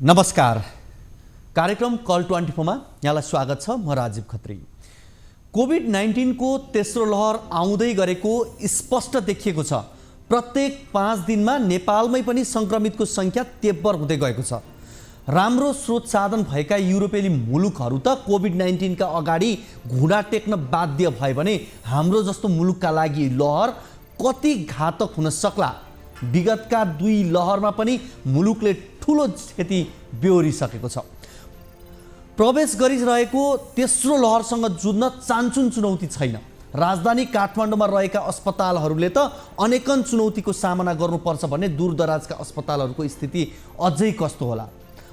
नमस्कार। कार्यक्रम कल 24 मा यहाँलाई स्वागत छ। म राजीव खत्री। कोभिड-19 को तेस्रो लहर आउँदै गरेको स्पष्ट देखिएको छ। प्रत्येक 5 दिनमा नेपालमै पनि संक्रमितको संख्या तेब्बर हुँदै गएको छ। राम्रो स्रोत साधन भएका युरोपेली मुलुकहरू त कोभिड-19 का अगाडि घुँडा टेक्न बाध्य भए भने हाम्रो जस्तो मुलुकका लागि लहर कति घातक हुन सक्ला। विगतका 2 लहरमा पनि मुलुकले ठूलो क्षति बेहोरिसकेको छ। प्रवेश गरिरहेको तेस्रो लहरसँग जुझ्न चान्चुन चुनौती छैन। राजधानी काठमाडौँमा रहेका अस्पतालहरूले त अनेकन चुनौतीको सामना गर्नुपर्छ भने दूरदराजका अस्पतालहरूको स्थिति अझै कस्तो होला।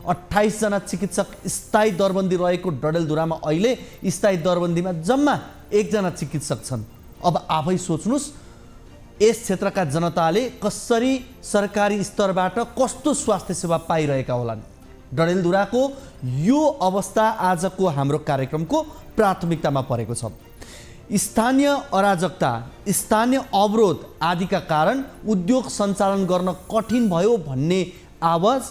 28 जना चिकित्सक स्थायी दरबन्दी रहेको डडेलधुरामा अहिले स्थायी दरबन्दीमा जम्मा 1 जना चिकित्सक छन्। अब आफै सोच्नुस् यस क्षेत्रका जनताले कसरी सरकारी स्तरबाट कस्तो स्वास्थ्य सेवा पाइरहेका होलान्। डडेलधुराको यो अवस्था आजको हाम्रो कार्यक्रमको प्राथमिकतामा परेको छ। स्थानीय अराजकता, स्थानीय अवरोध आदिका कारण उद्योग सञ्चालन गर्न कठिन भयो भन्ने आवाज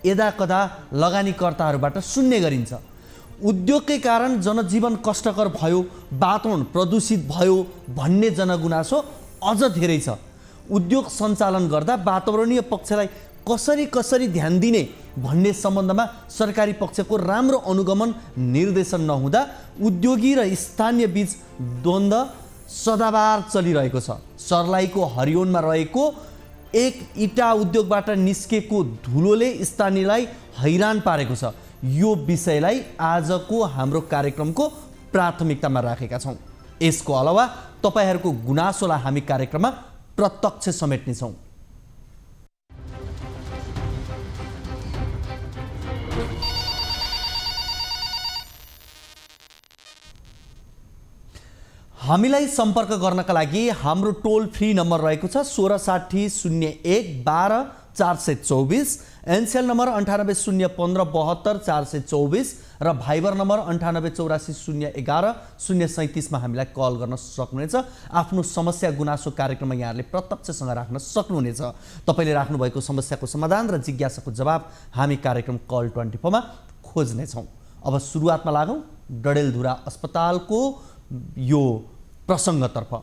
यदाकदा लगानीकर्ताहरूबाट सुन्ने गरिन्छ। उद्योगकै कारण जनजीवन कष्टकर भयो, वातावरण प्रदूषित भयो भन्ने जनगुनासो अझ धेरै छ। उद्योग सञ्चालन गर्दा वातावरणीय पक्षलाई कसरी ध्यान दिने भन्ने सम्बन्धमा सरकारी पक्षको राम्रो अनुगमन निर्देशन नहुँदा उद्योगी र स्थानीय बीच द्वन्द्व सदाबार चलिरहेको छ। सर्लाहीको हरियोनमा रहेको एक इटा उद्योगबाट निस्केको धुलोले स्थानीयलाई हैरान पारेको छ। यो विषयलाई आजको हाम्रो कार्यक्रमको प्राथमिकतामा राखेका छौँ। यसको अलावा तपाईहरूको गुनासोलाई हामी कार्यक्रममा प्रत्यक्ष समेट्नेछौँ। हामीलाई सम्पर्क गर्नका लागि हाम्रो टोल फ्री नम्बर रहेको छ 1660 01 12 424, एनसेल नम्बर 9801572424 र भाइबर नम्बर 9884 011 मा हामीलाई कल गर्न सक्नुहुनेछ। आफ्नो समस्या गुनासो कार्यक्रममा यहाँहरूले प्रत्यक्षसँग राख्न सक्नुहुनेछ। तपाईले राख्नु भएको समस्याको समाधान र जिज्ञासाको जवाब हामी कार्यक्रम कल 24 मा खोज्नेछौँ। अब सुरुवातमा लागौँ डडेलधुरा अस्पतालको यो प्रसङ्गतर्फ।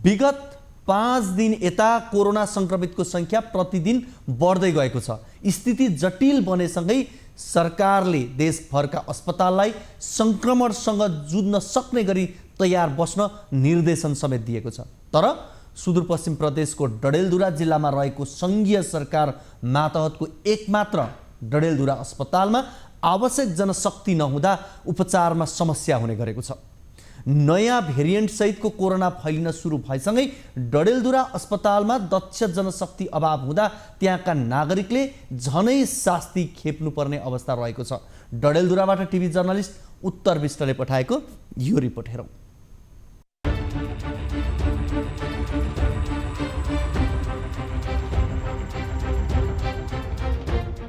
विगत 5 दिन यता कोरोना संक्रमितको संख्या प्रतिदिन बढ्दै गएको छ। स्थिति जटिल बनेसँगै सरकारले देशभरका अस्पताललाई संक्रमणसँग जुझ्न सक्ने गरी तयार बस्न निर्देशन समेत दिएको छ। तर सुदूरपश्चिम प्रदेशको डडेलधुरा जिल्लामा रहेको सङ्घीय सरकार मातहतको एकमात्र डडेलधुरा अस्पतालमा आवश्यक जनशक्ति नहुँदा उपचारमा समस्या हुने गरेको छ। नयाँ भेरिएन्ट सहितको कोरोना फैलिन सुरु भएसँगै डडेलधुरा अस्पतालमा दक्ष जनशक्ति अभाव हुँदा त्यहाँका नागरिकले झनै शास्ति खेप्नुपर्ने अवस्था रहेको छ। डडेलधुराबाट टिभी जर्नलिस्ट उत्तर विष्टले पठाएको यो रिपोर्ट हेरौँ।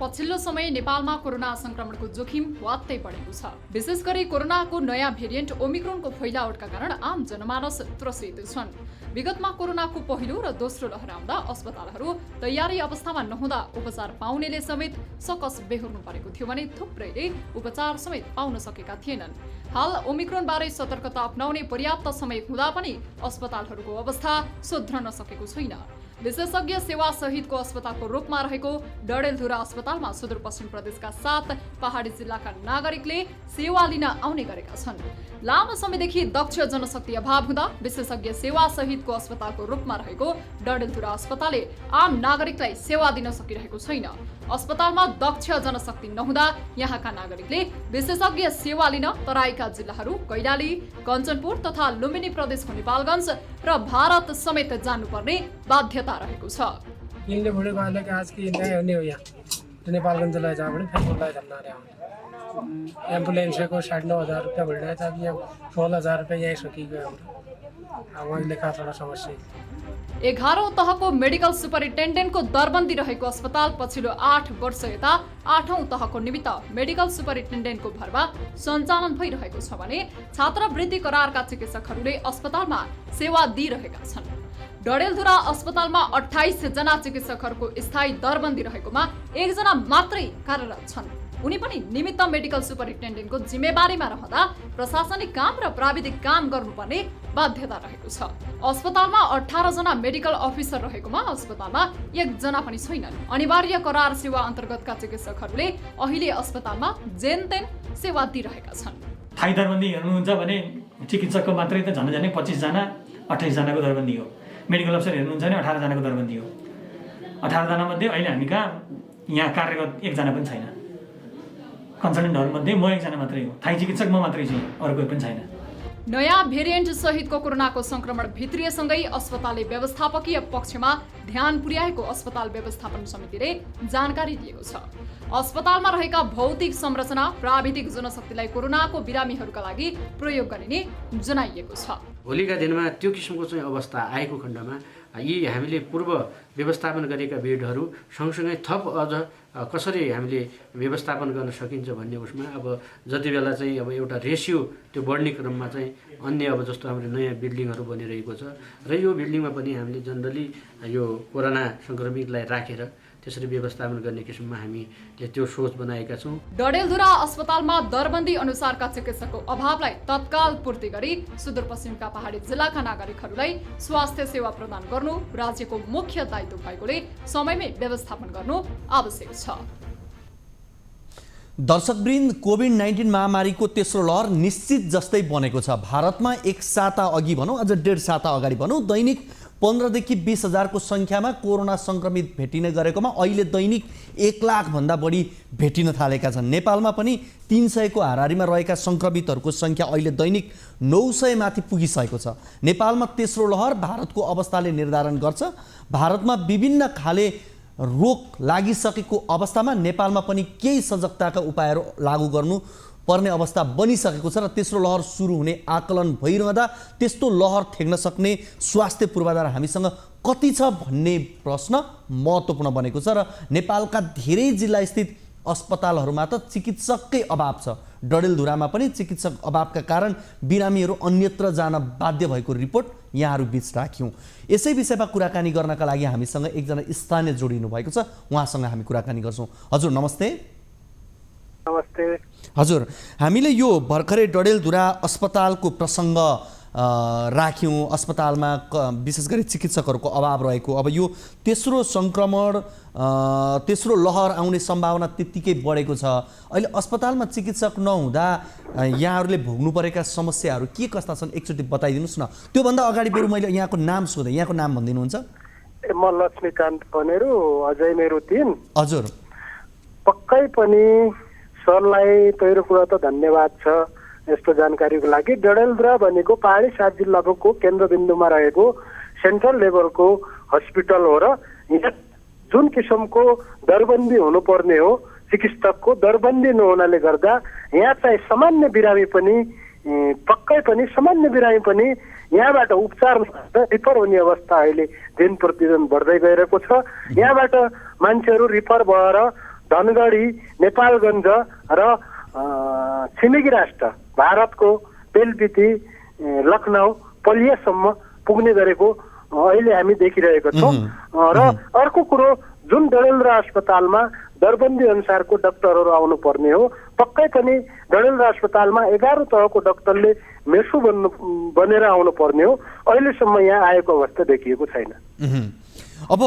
पछिल्लो समय नेपालमा कोरोना संक्रमणको जोखिम वात्तै बढेको छ। विशेष गरी कोरोनाको नयाँ भेरिएन्ट ओमिक्रोनको फैलावटका कारण आम जनमानस त्रसित छन्। विगतमा कोरोनाको पहिलो र दोस्रो लहर आउँदा अस्पतालहरू तयारी अवस्थामा नहुँदा उपचार पाउनेले समेत सकस बेहोर्नु परेको थियो भने थुप्रैले उपचार समेत पाउन सकेका थिएनन्। हाल ओमिक्रोन बारे सतर्कता अपनाउने पर्याप्त समय हुँदा पनि अस्पतालहरूको अवस्था सुध्रन सकेको छैन। विशेषज्ञ सेवा सहितको अस्पतालको रूपमा रहेको डडेलधुरा अस्पतालमा सुदूरपश्चिम प्रदेशका 7 पहाडी जिल्लाका नागरिकले सेवा लिन आउने गरेका छन्। लामो समयदेखि दक्ष जनशक्ति अभाव हुँदा विशेषज्ञ सेवा सहितको अस्पतालको रूपमा रहेको डडेलधुरा अस्पतालले आम नागरिकलाई सेवा दिन सकिरहेको छैन। अस्पतालमा दक्ष जनशक्ति नहुँदा यहाँका नागरिकले विशेषज्ञ सेवा लिन तराईका जिल्लाहरू कैलाली, कञ्चनपुर तथा लुम्बिनी प्रदेशको नेपालगञ्ज र भारत समेत जानुपर्ने बाध्यता रहेको छ। इनले भोडेको हालले आज की नयाँ हुने हो यहाँ नेपालगञ्जलाई जा भने फेसबुकलाई धन्ना रे एम्बुलेन्सको 9,500 रुपैयाँ भइरहेको छ। अब यहाँ 16,000 रुपैयाँ यहीँ सकिगयो हाम्रो। अब अहिले काठमाडौँ समस्या 11औं तहको मेडिकल सुपरिन्टेन्डेन्टको दरबन्दी रहेको अस्पताल पछिल्लो 8 वर्ष यता 8औं तहको निमित्त मेडिकल सुपरिन्टेन्डेन्टको भरमा सञ्चालन भइरहेको छ भने छात्रवृत्ति करारका चिकित्सकहरूले अस्पतालमा सेवा दिइरहेका छन्। डडेलधुरा अस्पतालमा 28 जना चिकित्सकहरूको स्थायी दरबन्दी रहेकोमा 1 जना मात्रै कार्यरत छन्। उनी पनि निमित्त मेडिकल सुपरिन्टेन्डेन्टको जिम्मेवारीमा रहँदा प्रशासनिक काम र प्राविधिक काम गर्नुपर्ने बाध्यता रहेको छ। अस्पतालमा 18 जना मेडिकल अफिसर रहेकोमा अस्पतालमा 1 जना पनि छैनन्। अनिवार्य करार सेवा अन्तर्गतका चिकित्सकहरूले अहिले अस्पतालमा जेनतेन सेवा दिइरहेका छन्। थाई दरबन्दी हेर्नुहुन्छ भने चिकित्सकको मात्रै त झन् 25 जना 28 जनाको दरबन्दी हो। मेडिकल अफिसर हेर्नुहुन्छ भने 18 जनाको दरबन्दी हो। 18 जना मध्ये अहिले हामी कहाँ यहाँ कार्यरत 1 जना पनि छैन। कन्सल्टेन्टहरूमध्ये म 1 जना मात्रै हो। थाई चिकित्सक म मात्रै छु, अरू कोही पनि छैन। नयाँ भेरिएन्ट सहितको कोरोनाको संक्रमण भित्रिएसँगै अस्पतालले व्यवस्थापकीय पक्षमा ध्यान पुर्याएको अस्पताल व्यवस्थापन समितिले जानकारी दिएको छ। अस्पतालमा रहेका भौतिक संरचना प्राविधिक जनशक्तिलाई कोरोनाको बिरामीहरूका लागि प्रयोग गरिने जनाइएको छ। भोलिका दिनमा त्यो किसिमको चाहिँ अवस्था आएको खण्डमा यी हामीले पूर्व व्यवस्थापन गरेका बेडहरू सँगसँगै थप अझ कसरी हामीले व्यवस्थापन गर्न सकिन्छ भन्ने उसमा अब जति बेला चाहिँ अब एउटा रेसियो त्यो बढ्ने क्रममा चाहिँ अन्य अब जस्तो हाम्रो नयाँ बिल्डिङहरू बनिरहेको छ र यो बिल्डिङमा पनि हामीले जनरली यो कोरोना सङ्क्रमितलाई राखेर त्यसरी व्यवस्थापन गर्ने किसिममा हामीले त्यो सोच बनाएका छौँ। डडेलधुरा अस्पतालमा दरबन्दी अनुसारका चिकित्सकको अभावलाई तत्काल पूर्ति गरी सुदूरपश्चिमका पहाडी जिल्लाका नागरिकहरूलाई स्वास्थ्य सेवा प्रदान गर्नु राज्यको मुख्य दायित्व भएकोले समयमै व्यवस्थापन गर्नु आवश्यक छ। दर्शकवृन्द, कोभिड-19 महामारीको तेस्रो लहर निश्चित जस्तै बनेको छ। भारतमा 1 साता अघि भनौँ, अझ 1.5 साता अगाडि भनौँ, दैनिक 15 देखि 20 हजारको सङ्ख्यामा कोरोना सङ्क्रमित भेटिने गरेकोमा अहिले दैनिक 1 लाख भन्दा बढी भेटिन थालेका छन्। नेपालमा पनि 300 को हाराहारीमा रहेका सङ्क्रमितहरूको सङ्ख्या अहिले दैनिक 900 माथि पुगिसकेको छ। नेपालमा तेस्रो लहर भारतको अवस्थाले निर्धारण गर्छ। भारतमा विभिन्न खाले रोग लागिसकेको अवस्थामा नेपालमा पनि केही सजगताका उपायहरू लागू गर्नु पर्ने अवस्था बनिसकेको छ र तेस्रो लहर सुरु हुने आकलन भइरहँदा त्यस्तो लहर ठेक्न सक्ने स्वास्थ्य पूर्वाधार हामीसँग कति छ भन्ने प्रश्न महत्त्वपूर्ण बनेको छ र नेपालका धेरै जिल्लास्थित अस्पतालहरूमा त चिकित्सककै अभाव छ। डडेलधुरामा पनि चिकित्सक अभावका कारण बिरामीहरू अन्यत्र जान बाध्य भएको रिपोर्ट यहाँहरू बीच राख्यौँ। यसै विषयमा कुराकानी गर्नका लागि हामीसँग एकजना स्थानीय जोडिनु भएको छ, उहाँसँग हामी कुराकानी गर्छौँ। हजुर नमस्ते। नमस्ते हजुर, हामीले यो भर्खरै डडेलधुरा अस्पतालको प्रसङ्ग राख्यौँ। अस्पतालमा विशेष गरी चिकित्सकहरूको अभाव रहेको, अब यो तेस्रो सङ्क्रमण तेस्रो लहर आउने सम्भावना त्यत्तिकै बढेको छ। अहिले अस्पतालमा चिकित्सक नहुँदा यहाँहरूले भोग्नु परेका समस्याहरू के कस्ता छन् एकचोटि बताइदिनुहोस् न। त्योभन्दा अगाडि बरु मैले यहाँको नाम सोधेँ, यहाँको नाम भनिदिनुहुन्छ? म लक्ष्मीकान्त भनेर अझै मेरो 3। हजुर, पक्कै पनि सरलाई पहिलो कुरा त धन्यवाद छ यस्तो जानकारीको लागि। डडेलधुरा भनेको पहाडी 7 जिल्लाको केन्द्रबिन्दुमा रहेको सेन्ट्रल लेभलको हस्पिटल हो र यहाँ जुन किसिमको दरबन्दी हुनुपर्ने हो चिकित्सकको दरबन्दी नहुनाले गर्दा यहाँ चाहिँ सामान्य बिरामी पनि पक्कै पनि सामान्य बिरामी पनि यहाँबाट उपचार रिफर हुने अवस्था अहिले दिन प्रतिदिन बढ्दै गइरहेको छ। यहाँबाट मान्छेहरू रिफर भएर धनगढी, नेपालगञ्ज र छिमेकी राष्ट्र भारतको बेलपिती, लखनऊ, पलियासम्म पुग्ने गरेको अहिले हामी देखिरहेको छौँ। र अर्को कुरो, जुन डडेलधुरा अस्पतालमा दरबन्दी अनुसारको डाक्टरहरू आउनु पर्ने हो, पक्कै पनि डडेलधुरा अस्पतालमा 11 तहको डाक्टरले मेसु बनेर आउनु पर्ने हो, अहिलेसम्म यहाँ आएको अवस्था देखिएको छैन। अब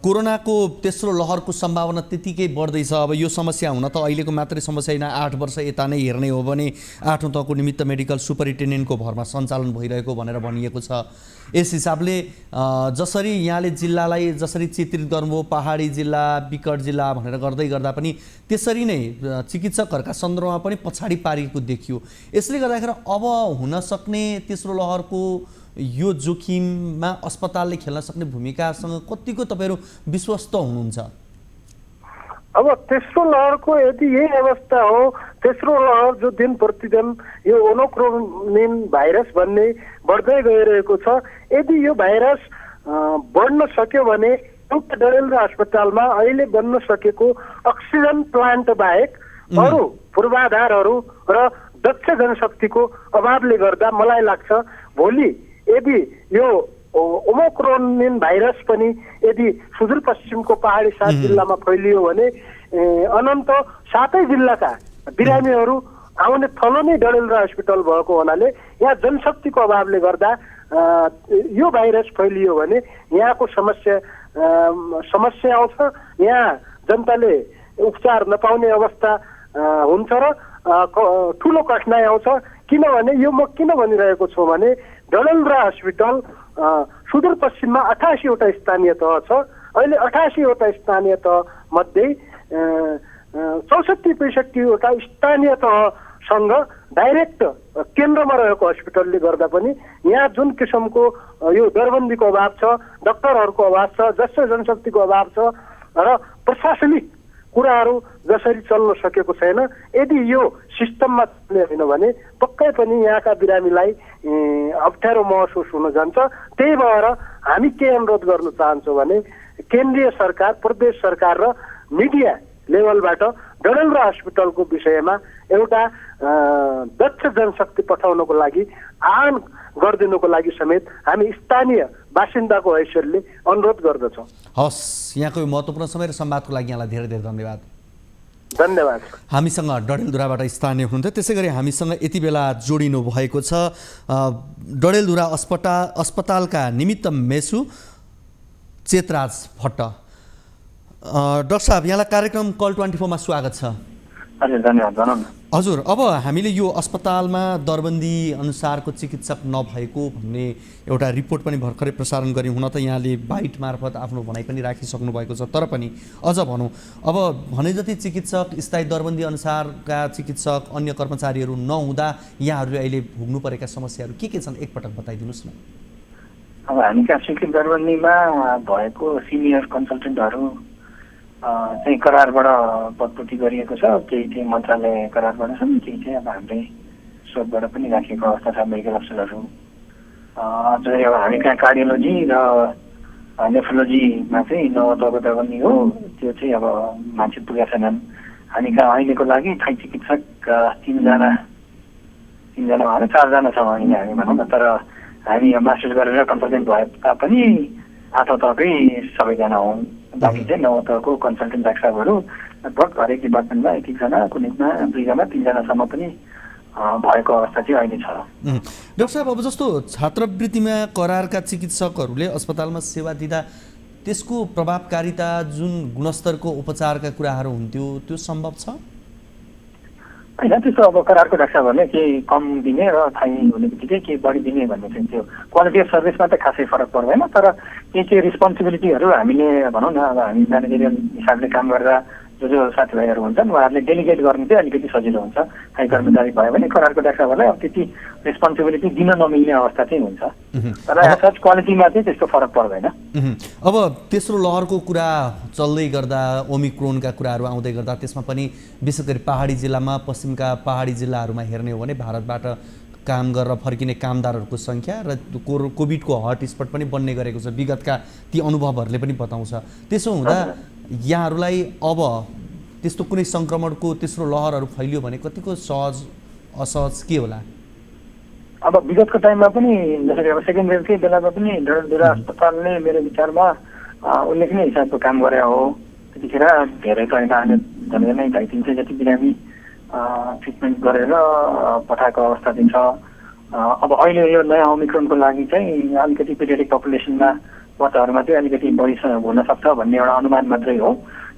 कोरोनाको तेस्रो लहरको सम्भावना त्यतिकै बढ्दैछ। अब यो समस्या हुन त अहिलेको मात्रै समस्या होइन, 8 वर्ष यता नै हेर्ने हो भने 8औं तहको निमित्त मेडिकल सुपरिन्टेन्डेन्टको भरमा सञ्चालन भइरहेको भनेर भनिएको छ। यस हिसाबले जसरी यहाँले जिल्लालाई जसरी चित्रित गर्नुभयो पहाडी जिल्ला, विकट जिल्ला भनेर गर्दै गर्दा पनि त्यसरी नै चिकित्सकहरूका सन्दर्भमा पनि पछाडि पारेको देखियो। यसले गर्दाखेरि अब हुन सक्ने तेस्रो लहरको यो जोखिममा अस्पतालले खेल्न सक्ने भूमिकासँग कतिको तपाईँहरू विश्वस्त हुनुहुन्छ? अब तेस्रो लहरको यदि यही अवस्था हो, तेस्रो लहर जो दिन प्रतिदिन यो ओमिक्रोन भाइरस भन्ने बढ्दै गइरहेको छ, यदि यो भाइरस बढ्न सक्यो भने एउटा डडेलधुरा अस्पतालमा अहिले बन्न सकेको अक्सिजन प्लान्ट बाहेक अरू पूर्वाधारहरू र दक्ष जनशक्तिको अभावले गर्दा मलाई लाग्छ भोलि यदि यो ओमिक्रोन भाइरस पनि यदि सुदूरपश्चिमको पहाडी 7 जिल्लामा फैलियो भने अनन्त 7 जिल्लाका बिरामीहरू आउने थलो नै डडेलधुरा हस्पिटल भएको हुनाले यहाँ जनशक्तिको अभावले गर्दा यो भाइरस फैलियो भने यहाँको समस्या आउँछ। यहाँ जनताले उपचार नपाउने अवस्था हुन्छ र ठुलो कठिनाइ आउँछ। किनभने यो म किन भनिरहेको छु भने डडेलधुरा हस्पिटल सुदूरपश्चिममा 88 वटा स्थानीय तह छ। अहिले 88 वटा स्थानीय तह मध्ये 64-65 वटा स्थानीय तहसँग डाइरेक्ट केन्द्रमा रहेको हस्पिटलले गर्दा पनि यहाँ जुन किसिमको यो दरबन्दीको अभाव छ, डाक्टरहरूको अभाव छ, जसो जनशक्तिको अभाव छ र प्रशासनिक कुराहरू जसरी चल्न सकेको छैन। यदि यो सिस्टममा चल्ने होइन भने पक्कै पनि यहाँका बिरामीलाई अप्ठ्यारो महसुस हुन जान्छ। त्यही भएर हामी के अनुरोध गर्न चाहन्छौँ भने केन्द्रीय सरकार, प्रदेश सरकार र मिडिया लेभलबाट डडेलधुरा हस्पिटलको विषयमा एउटा दक्ष जनशक्ति पठाउनको लागि आह्वान गरिदिनुको लागि समेत हामी स्थानीय बासिन्दाको हैसियतले अनुरोध गर्दछौँ। हस्, यहाँको महत्त्वपूर्ण समय र संवादको लागि यहाँलाई धेरै धेरै धन्यवाद। धन्यवाद। हामीसँग डडेलधुराबाट स्थानीय हुनुहुन्थ्यो। त्यसै गरी हामीसँग यति बेला जोडिनु भएको छ डडेलधुरा अस्पतालका निमित्त मेसु चेतराज भट्ट। डाक्टर साहब, यहाँलाई कार्यक्रम कल 24 मा स्वागत छ। हजुर, धन्यवाद। भनौँ न। हजुर, अब हामीले यो अस्पतालमा दरबन्दी अनुसारको चिकित्सक नभएको भन्ने एउटा रिपोर्ट पनि भर्खरै प्रसारण गऱ्यौँ। हुन त यहाँले बाइट मार्फत आफ्नो भनाइ पनि राखिसक्नु भएको छ, तर पनि अझ भनौँ, अब भने जति चिकित्सक, स्थायी दरबन्दी अनुसारका चिकित्सक, अन्य कर्मचारीहरू नहुँदा यहाँहरूले अहिले भोग्नु परेका समस्याहरू के छन् एकपटक बताइदिनुहोस् न। अब हामी कहाँ स्वीकृत दरबन्दीमा भएको सिनियर कन्सल्टेन्टहरू चाहिँ करारबाट पदपूर्ति गरिएको छ। केही चाहिँ मन्त्रालय करारबाट छन्, केही चाहिँ अब हाम्रै स्रोतबाट पनि राखिएको अवस्था छ। मेडिकल अफिसरहरू चाहिँ अब हामी कहाँ कार्डियोलोजी र नेफ्रोलोजीमा चाहिँ 9 तहको दरबन्दी हो। त्यो चाहिँ अब मान्छे पुगेका छैनन्। हामी कहाँ अहिलेको लागि थाई चिकित्सक 3 जना भएर 4 जना छौँ अहिले हामी भनौँ न। तर हामी मास्टर्स गरेर कन्सल्टेन्ट भए तापनि 8औं तहकै सबैजना हुन्। बाँकी चाहिँ 9 तहको कन्सल्टेन्ट डाक्टरहरू लगभग हरेक डिपार्टमेन्टमा 1-1 जना, कुनैमा 2 जना 3 जनासम्म पनि भएको अवस्था चाहिँ अहिले छ। डाक्टर साहब, अब जस्तो छात्रवृत्तिमा करारका चिकित्सकहरूले अस्पतालमा सेवा दिँदा त्यसको प्रभावकारिता, जुन गुणस्तरको उपचारका कुराहरू हुन्थ्यो, त्यो सम्भव छ? होइन, त्यस्तो अब करारको डाक्टरहरूले केही कम दिने र थाहै हुने बित्तिकै केही बढी दिने भन्ने चाहिँ त्यो क्वालिटी अफ सर्भिसमा त खासै फरक पर्दैन। तर केही रेस्पोन्सिबिलिटीहरू हामीले भनौँ न, अब हामी म्यानेजरियल हिसाबले काम गरेर जो साथीभाइहरू हुन्छन् उहाँहरूले डेलिगेट गर्नु चाहिँ अलिकति सजिलो हुन्छ। थाई कर्मचारी भयो भने करारको डाक्टरहरूलाई अब त्यति रेस्पोन्सिबिलिटी दिन नमिल्ने अवस्था चाहिँ हुन्छ। तर एज क्वालिटीमा चाहिँ त्यस्तो फरक पर्दैन। अब तेस्रो लहरको कुरा चल्दै गर्दा, ओमिक्रोनका कुराहरू आउँदै गर्दा, त्यसमा पनि विशेष गरी पहाडी जिल्लामा, पश्चिमका पहाडी जिल्लाहरूमा हेर्ने हो भने भारतबाट काम गरेर फर्किने कामदारहरूको सङ्ख्या र कोभिडको हटस्पट पनि बन्ने गरेको छ। विगतका ती अनुभवहरूले पनि बताउँछ। त्यसो हुँदा यहाँहरूलाई अब त्यस्तो कुनै सङ्क्रमणको तेस्रो लहरहरू फैलियो भने कतिको सहज असहज के होला? अब विगतको टाइममा पनि जसरी अब सेकेन्ड वेभकै बेलामा पनि डडेलधुरा अस्पतालले मेरो विचारमा उल्लेखनीय हिसाबको काम गरे हो। त्यतिखेर धेरै त होइन, झन्डै 250 जति बिरामी ट्रिटमेन्ट गरेर पठाएको अवस्था चाहिँ छ। अब अहिले यो नयाँ ओमिक्रोनको लागि चाहिँ अलिकति पिरियडिक पपुलेसनमा बच्चाहरूमा चाहिँ अलिकति बढी हुनसक्छ भन्ने एउटा अनुमान मात्रै हो।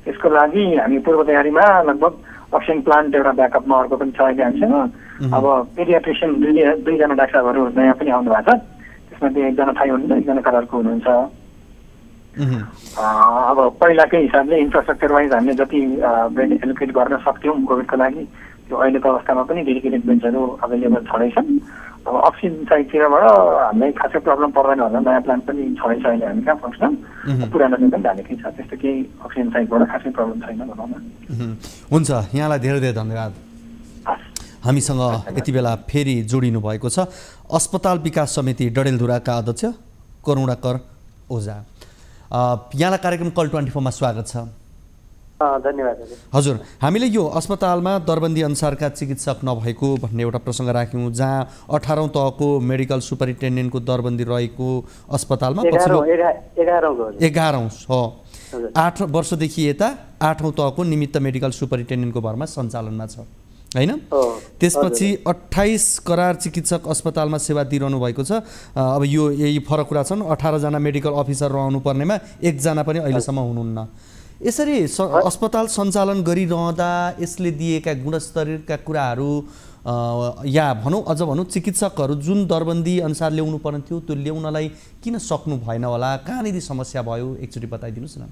त्यसको लागि हामी पूर्व तयारीमा लगभग अक्सिजन प्लान्ट एउटा ब्याकअपमा अर्को पनि छ अहिले हामीसँग। अब पेडियाट्रिसियन 2 जना डाक्टरहरू नयाँ पनि आउनु भएको छ। त्यसमध्ये 1 जना थाई हुनुहुन्छ, 1 जना करारको हुनुहुन्छ। अब पहिलाकै हिसाबले इन्फ्रास्ट्रक्चर वाइज हामीले जति बेड एलोकेट गर्न सक्थ्यौँ कोभिडको लागि, त्यो अहिलेको अवस्थामा पनि डेडिकेटेड बेड्सहरू अभाइलेबल छँदैछन्। अब अक्सिजन साइडतिरबाट हामीलाई खासै प्रब्लम पर्दैन होला। नयाँ प्लान्ट पनि छँदैछ अहिले हामी कहाँ फङ्सनल, पुरानो पनि धानेकै छ। त्यस्तो केही अक्सिजन साइडबाट खासै प्रब्लम छैन भनौँ न। हुन्छ, यहाँलाई धेरै धेरै धन्यवाद। हामीसँग यति बेला फेरि जोडिनु भएको छ अस्पताल विकास समिति डडेलधुराका अध्यक्ष करुणाकर ओझा। यहाँलाई कार्यक्रम कल 24 मा स्वागत छ। धन्यवाद। हजुर, हामीले यो अस्पतालमा दरबन्दी अनुसारका चिकित्सक नभएको भन्ने एउटा प्रसङ्ग राख्यौँ, जहाँ 18औं तहको मेडिकल सुपरिन्टेन्डेन्टको दरबन्दी रहेको अस्पतालमा 11औं हो। हजुर 8 वर्षदेखि यता 8औं तहको निमित्त मेडिकल सुपरिन्टेन्डेन्टको भरमा सञ्चालनमा छ हैन। हो त्यसपछि 28 करार चिकित्सक अस्पतालमा सेवा दिइरहनु भएको छ। अब यो यही फरक कुरा छन्, 18 जना मेडिकल अफिसर रहनु पर्नेमा 1 जना पनि अहिलेसम्म हुनुहुन्न। यसरी अस्पताल सञ्चालन गरिरहँदा यसले दिएका गुणस्तरका कुराहरू या भनौँ अझ भनौँ चिकित्सकहरू जुन दरबन्दी अनुसार ल्याउनु पर्ने थियो त्यो ल्याउनलाई किन सक्नु भएन होला, कहाँनिर समस्या भयो एकचोटि बताइदिनुहोस् न।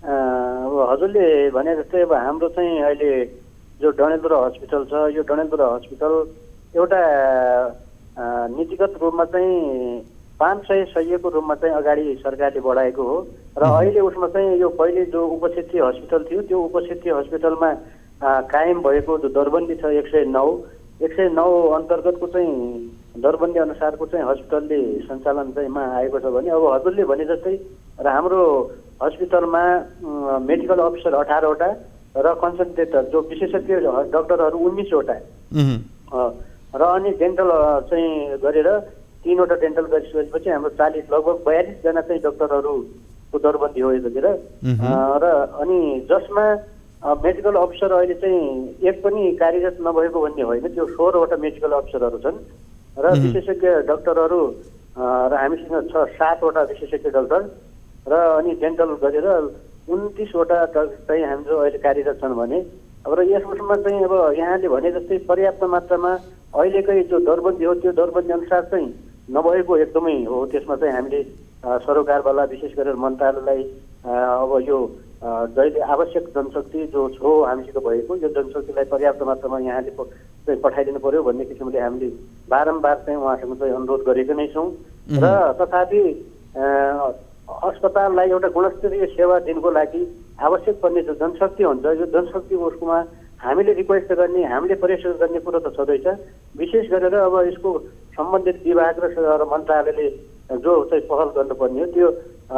अब हजुरले भने जस्तै अब हाम्रो चाहिँ अहिले जो डडेलधुरा हस्पिटल छ, यो डडेलधुरा हस्पिटल एउटा नीतिगत रूपमा चाहिँ 500 शय्याको रूपमा चाहिँ अगाडि सरकारले बढाएको हो र अहिले उसमा चाहिँ यो पहिले जो उपक्षेत्रीय हस्पिटल थियो त्यो उपक्षेत्रीय हस्पिटलमा कायम भएको जो दरबन्दी छ 109 अन्तर्गतको चाहिँ दरबन्दी अनुसारको चाहिँ हस्पिटलले सञ्चालन चाहिँ मा आएको छ भने अब हजुरले भने जस्तै र हाम्रो हस्पिटलमा मेडिकल अफिसर 18 वटा र कन्सल्टेन्टर जो विशेषज्ञ डाक्टरहरू 19 वटा र अनि डेन्टल चाहिँ गरेर 3 वटा डेन्टल गरिसकेपछि हाम्रो 40 लगभग 42 जना चाहिँ डाक्टरहरूको दरबन्दी हो यतिखेर र अनि जसमा मेडिकल अफिसर अहिले चाहिँ एक पनि कार्यरत नभएको भन्ने होइन, त्यो 16 वटा मेडिकल अफिसरहरू छन् र विशेषज्ञ डाक्टरहरू र हामीसँग 7 वटा विशेषज्ञ डाक्टर र अनि डेन्टल गरेर 29 वटा चाहिँ हाम्रो अहिले कार्यरत छन् भने अब र यस उसमा चाहिँ अब यहाँले भने जस्तै पर्याप्त मात्रामा अहिलेकै जो दरबन्दी हो त्यो दरबन्दी अनुसार चाहिँ नभएको एकदमै हो। त्यसमा चाहिँ हामीले सरोकारवाला विशेष गरेर मन्त्रालयलाई अब यो जहिले आवश्यक जनशक्ति जो छ हामीसित भएको यो जनशक्तिलाई पर्याप्त मात्रामा यहाँले चाहिँ पठाइदिनु पर्यो भन्ने किसिमले हामीले बारम्बार चाहिँ उहाँसँग चाहिँ अनुरोध गरेको नै छौँ र तथापि अस्पताललाई एउटा गुणस्तरीय सेवा दिनको लागि आवश्यक पर्ने जो जनशक्ति हुन्छ यो जनशक्ति उसकोमा हामीले रिक्वेस्ट गर्ने, हामीले परीक्षण गर्ने कुरो त छँदैछ। विशेष गरेर अब यसको सम्बन्धित विभाग र मन्त्रालयले जो चाहिँ पहल गर्नुपर्ने हो त्यो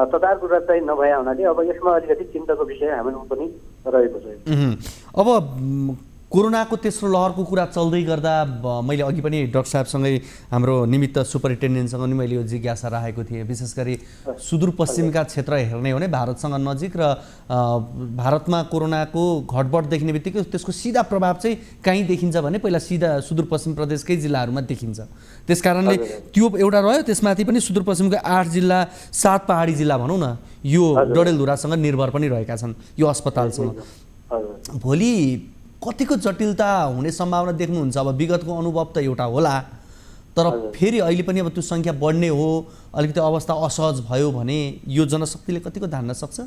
तदारक कुरा चाहिँ नभए हुनाले अब यसमा अलिकति चिन्ताको विषय हामीमा पनि रहेको छ। अब कोरोनाको तेस्रो लहरको कुरा चल्दै गर्दा मैले अघि पनि डाक्टर साहबसँगै हाम्रो निमित्त सुपरिन्टेन्डेन्टसँग नि मैले यो जिज्ञासा राखेको थिएँ। विशेष गरी सुदूरपश्चिमका क्षेत्र हेर्ने हो भने भारतसँग नजिक र भारतमा कोरोनाको घटबढ देखिने बित्तिकै त्यसको सिधा प्रभाव चाहिँ कहीँ देखिन्छ भने पहिला सिधा सुदूरपश्चिम प्रदेशकै जिल्लाहरूमा देखिन्छ। त्यस कारणले त्यो एउटा रह्यो, त्यसमाथि पनि सुदूरपश्चिमको 8 जिल्ला 7 पहाडी जिल्ला भनौँ न यो डडेलधुरासँग निर्भर पनि रहेका छन् यो अस्पतालसँग। भोलि कतिको जटिलता हुने सम्भावना देख्नुहुन्छ? अब विगतको अनुभव त एउटा होला, तर फेरि अहिले पनि अब त्यो सङ्ख्या बढ्ने हो, अलिकति अवस्था असहज भयो भने यो जनशक्तिले कतिको धान्न सक्छ?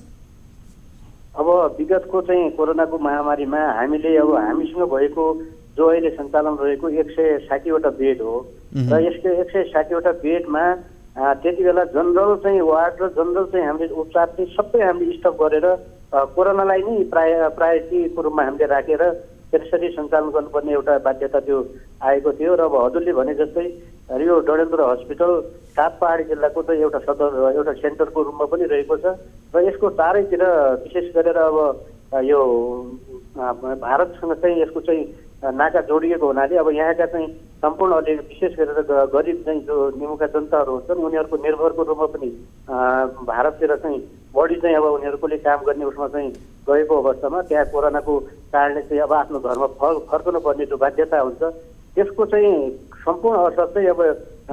अब विगतको चाहिँ कोरोनाको महामारीमा हामीले अब हामीसँग भएको जो अहिले सञ्चालन रहेको 160 वटा बेड हो र यसको 160 वटा बेडमा त्यति बेला जनरल चाहिँ वार्ड र जनरल चाहिँ हामीले उपचार चाहिँ सबै हामीले स्टप गरेर कोरोनालाई नै प्रायोरिटीको रूपमा हामीले राखेर त्यसरी सञ्चालन गर्नुपर्ने एउटा बाध्यता त्यो आएको थियो। र अब हजुरले भने जस्तै यो डडेलधुरा हस्पिटल 7 पहाडी जिल्लाको चाहिँ एउटा सदर एउटा सेन्टरको रूपमा पनि रहेको छ र यसको चारैतिर विशेष गरेर अब यो भारतसँग चाहिँ यसको चाहिँ नाका जोडिएको हुनाले अब यहाँका चाहिँ सम्पूर्ण अहिले विशेष गरेर गरिब चाहिँ जो निमुखा जनताहरू हुन्छन् उनीहरूको निर्भरको रूपमा पनि भारततिर चाहिँ बढी चाहिँ अब उनीहरूकोले काम गर्ने उसमा चाहिँ गएको अवस्थामा त्यहाँ कोरोनाको कारणले चाहिँ अब आफ्नो घरमा फर्कनु पर्ने जो बाध्यता हुन्छ त्यसको चाहिँ सम्पूर्ण असर चाहिँ अब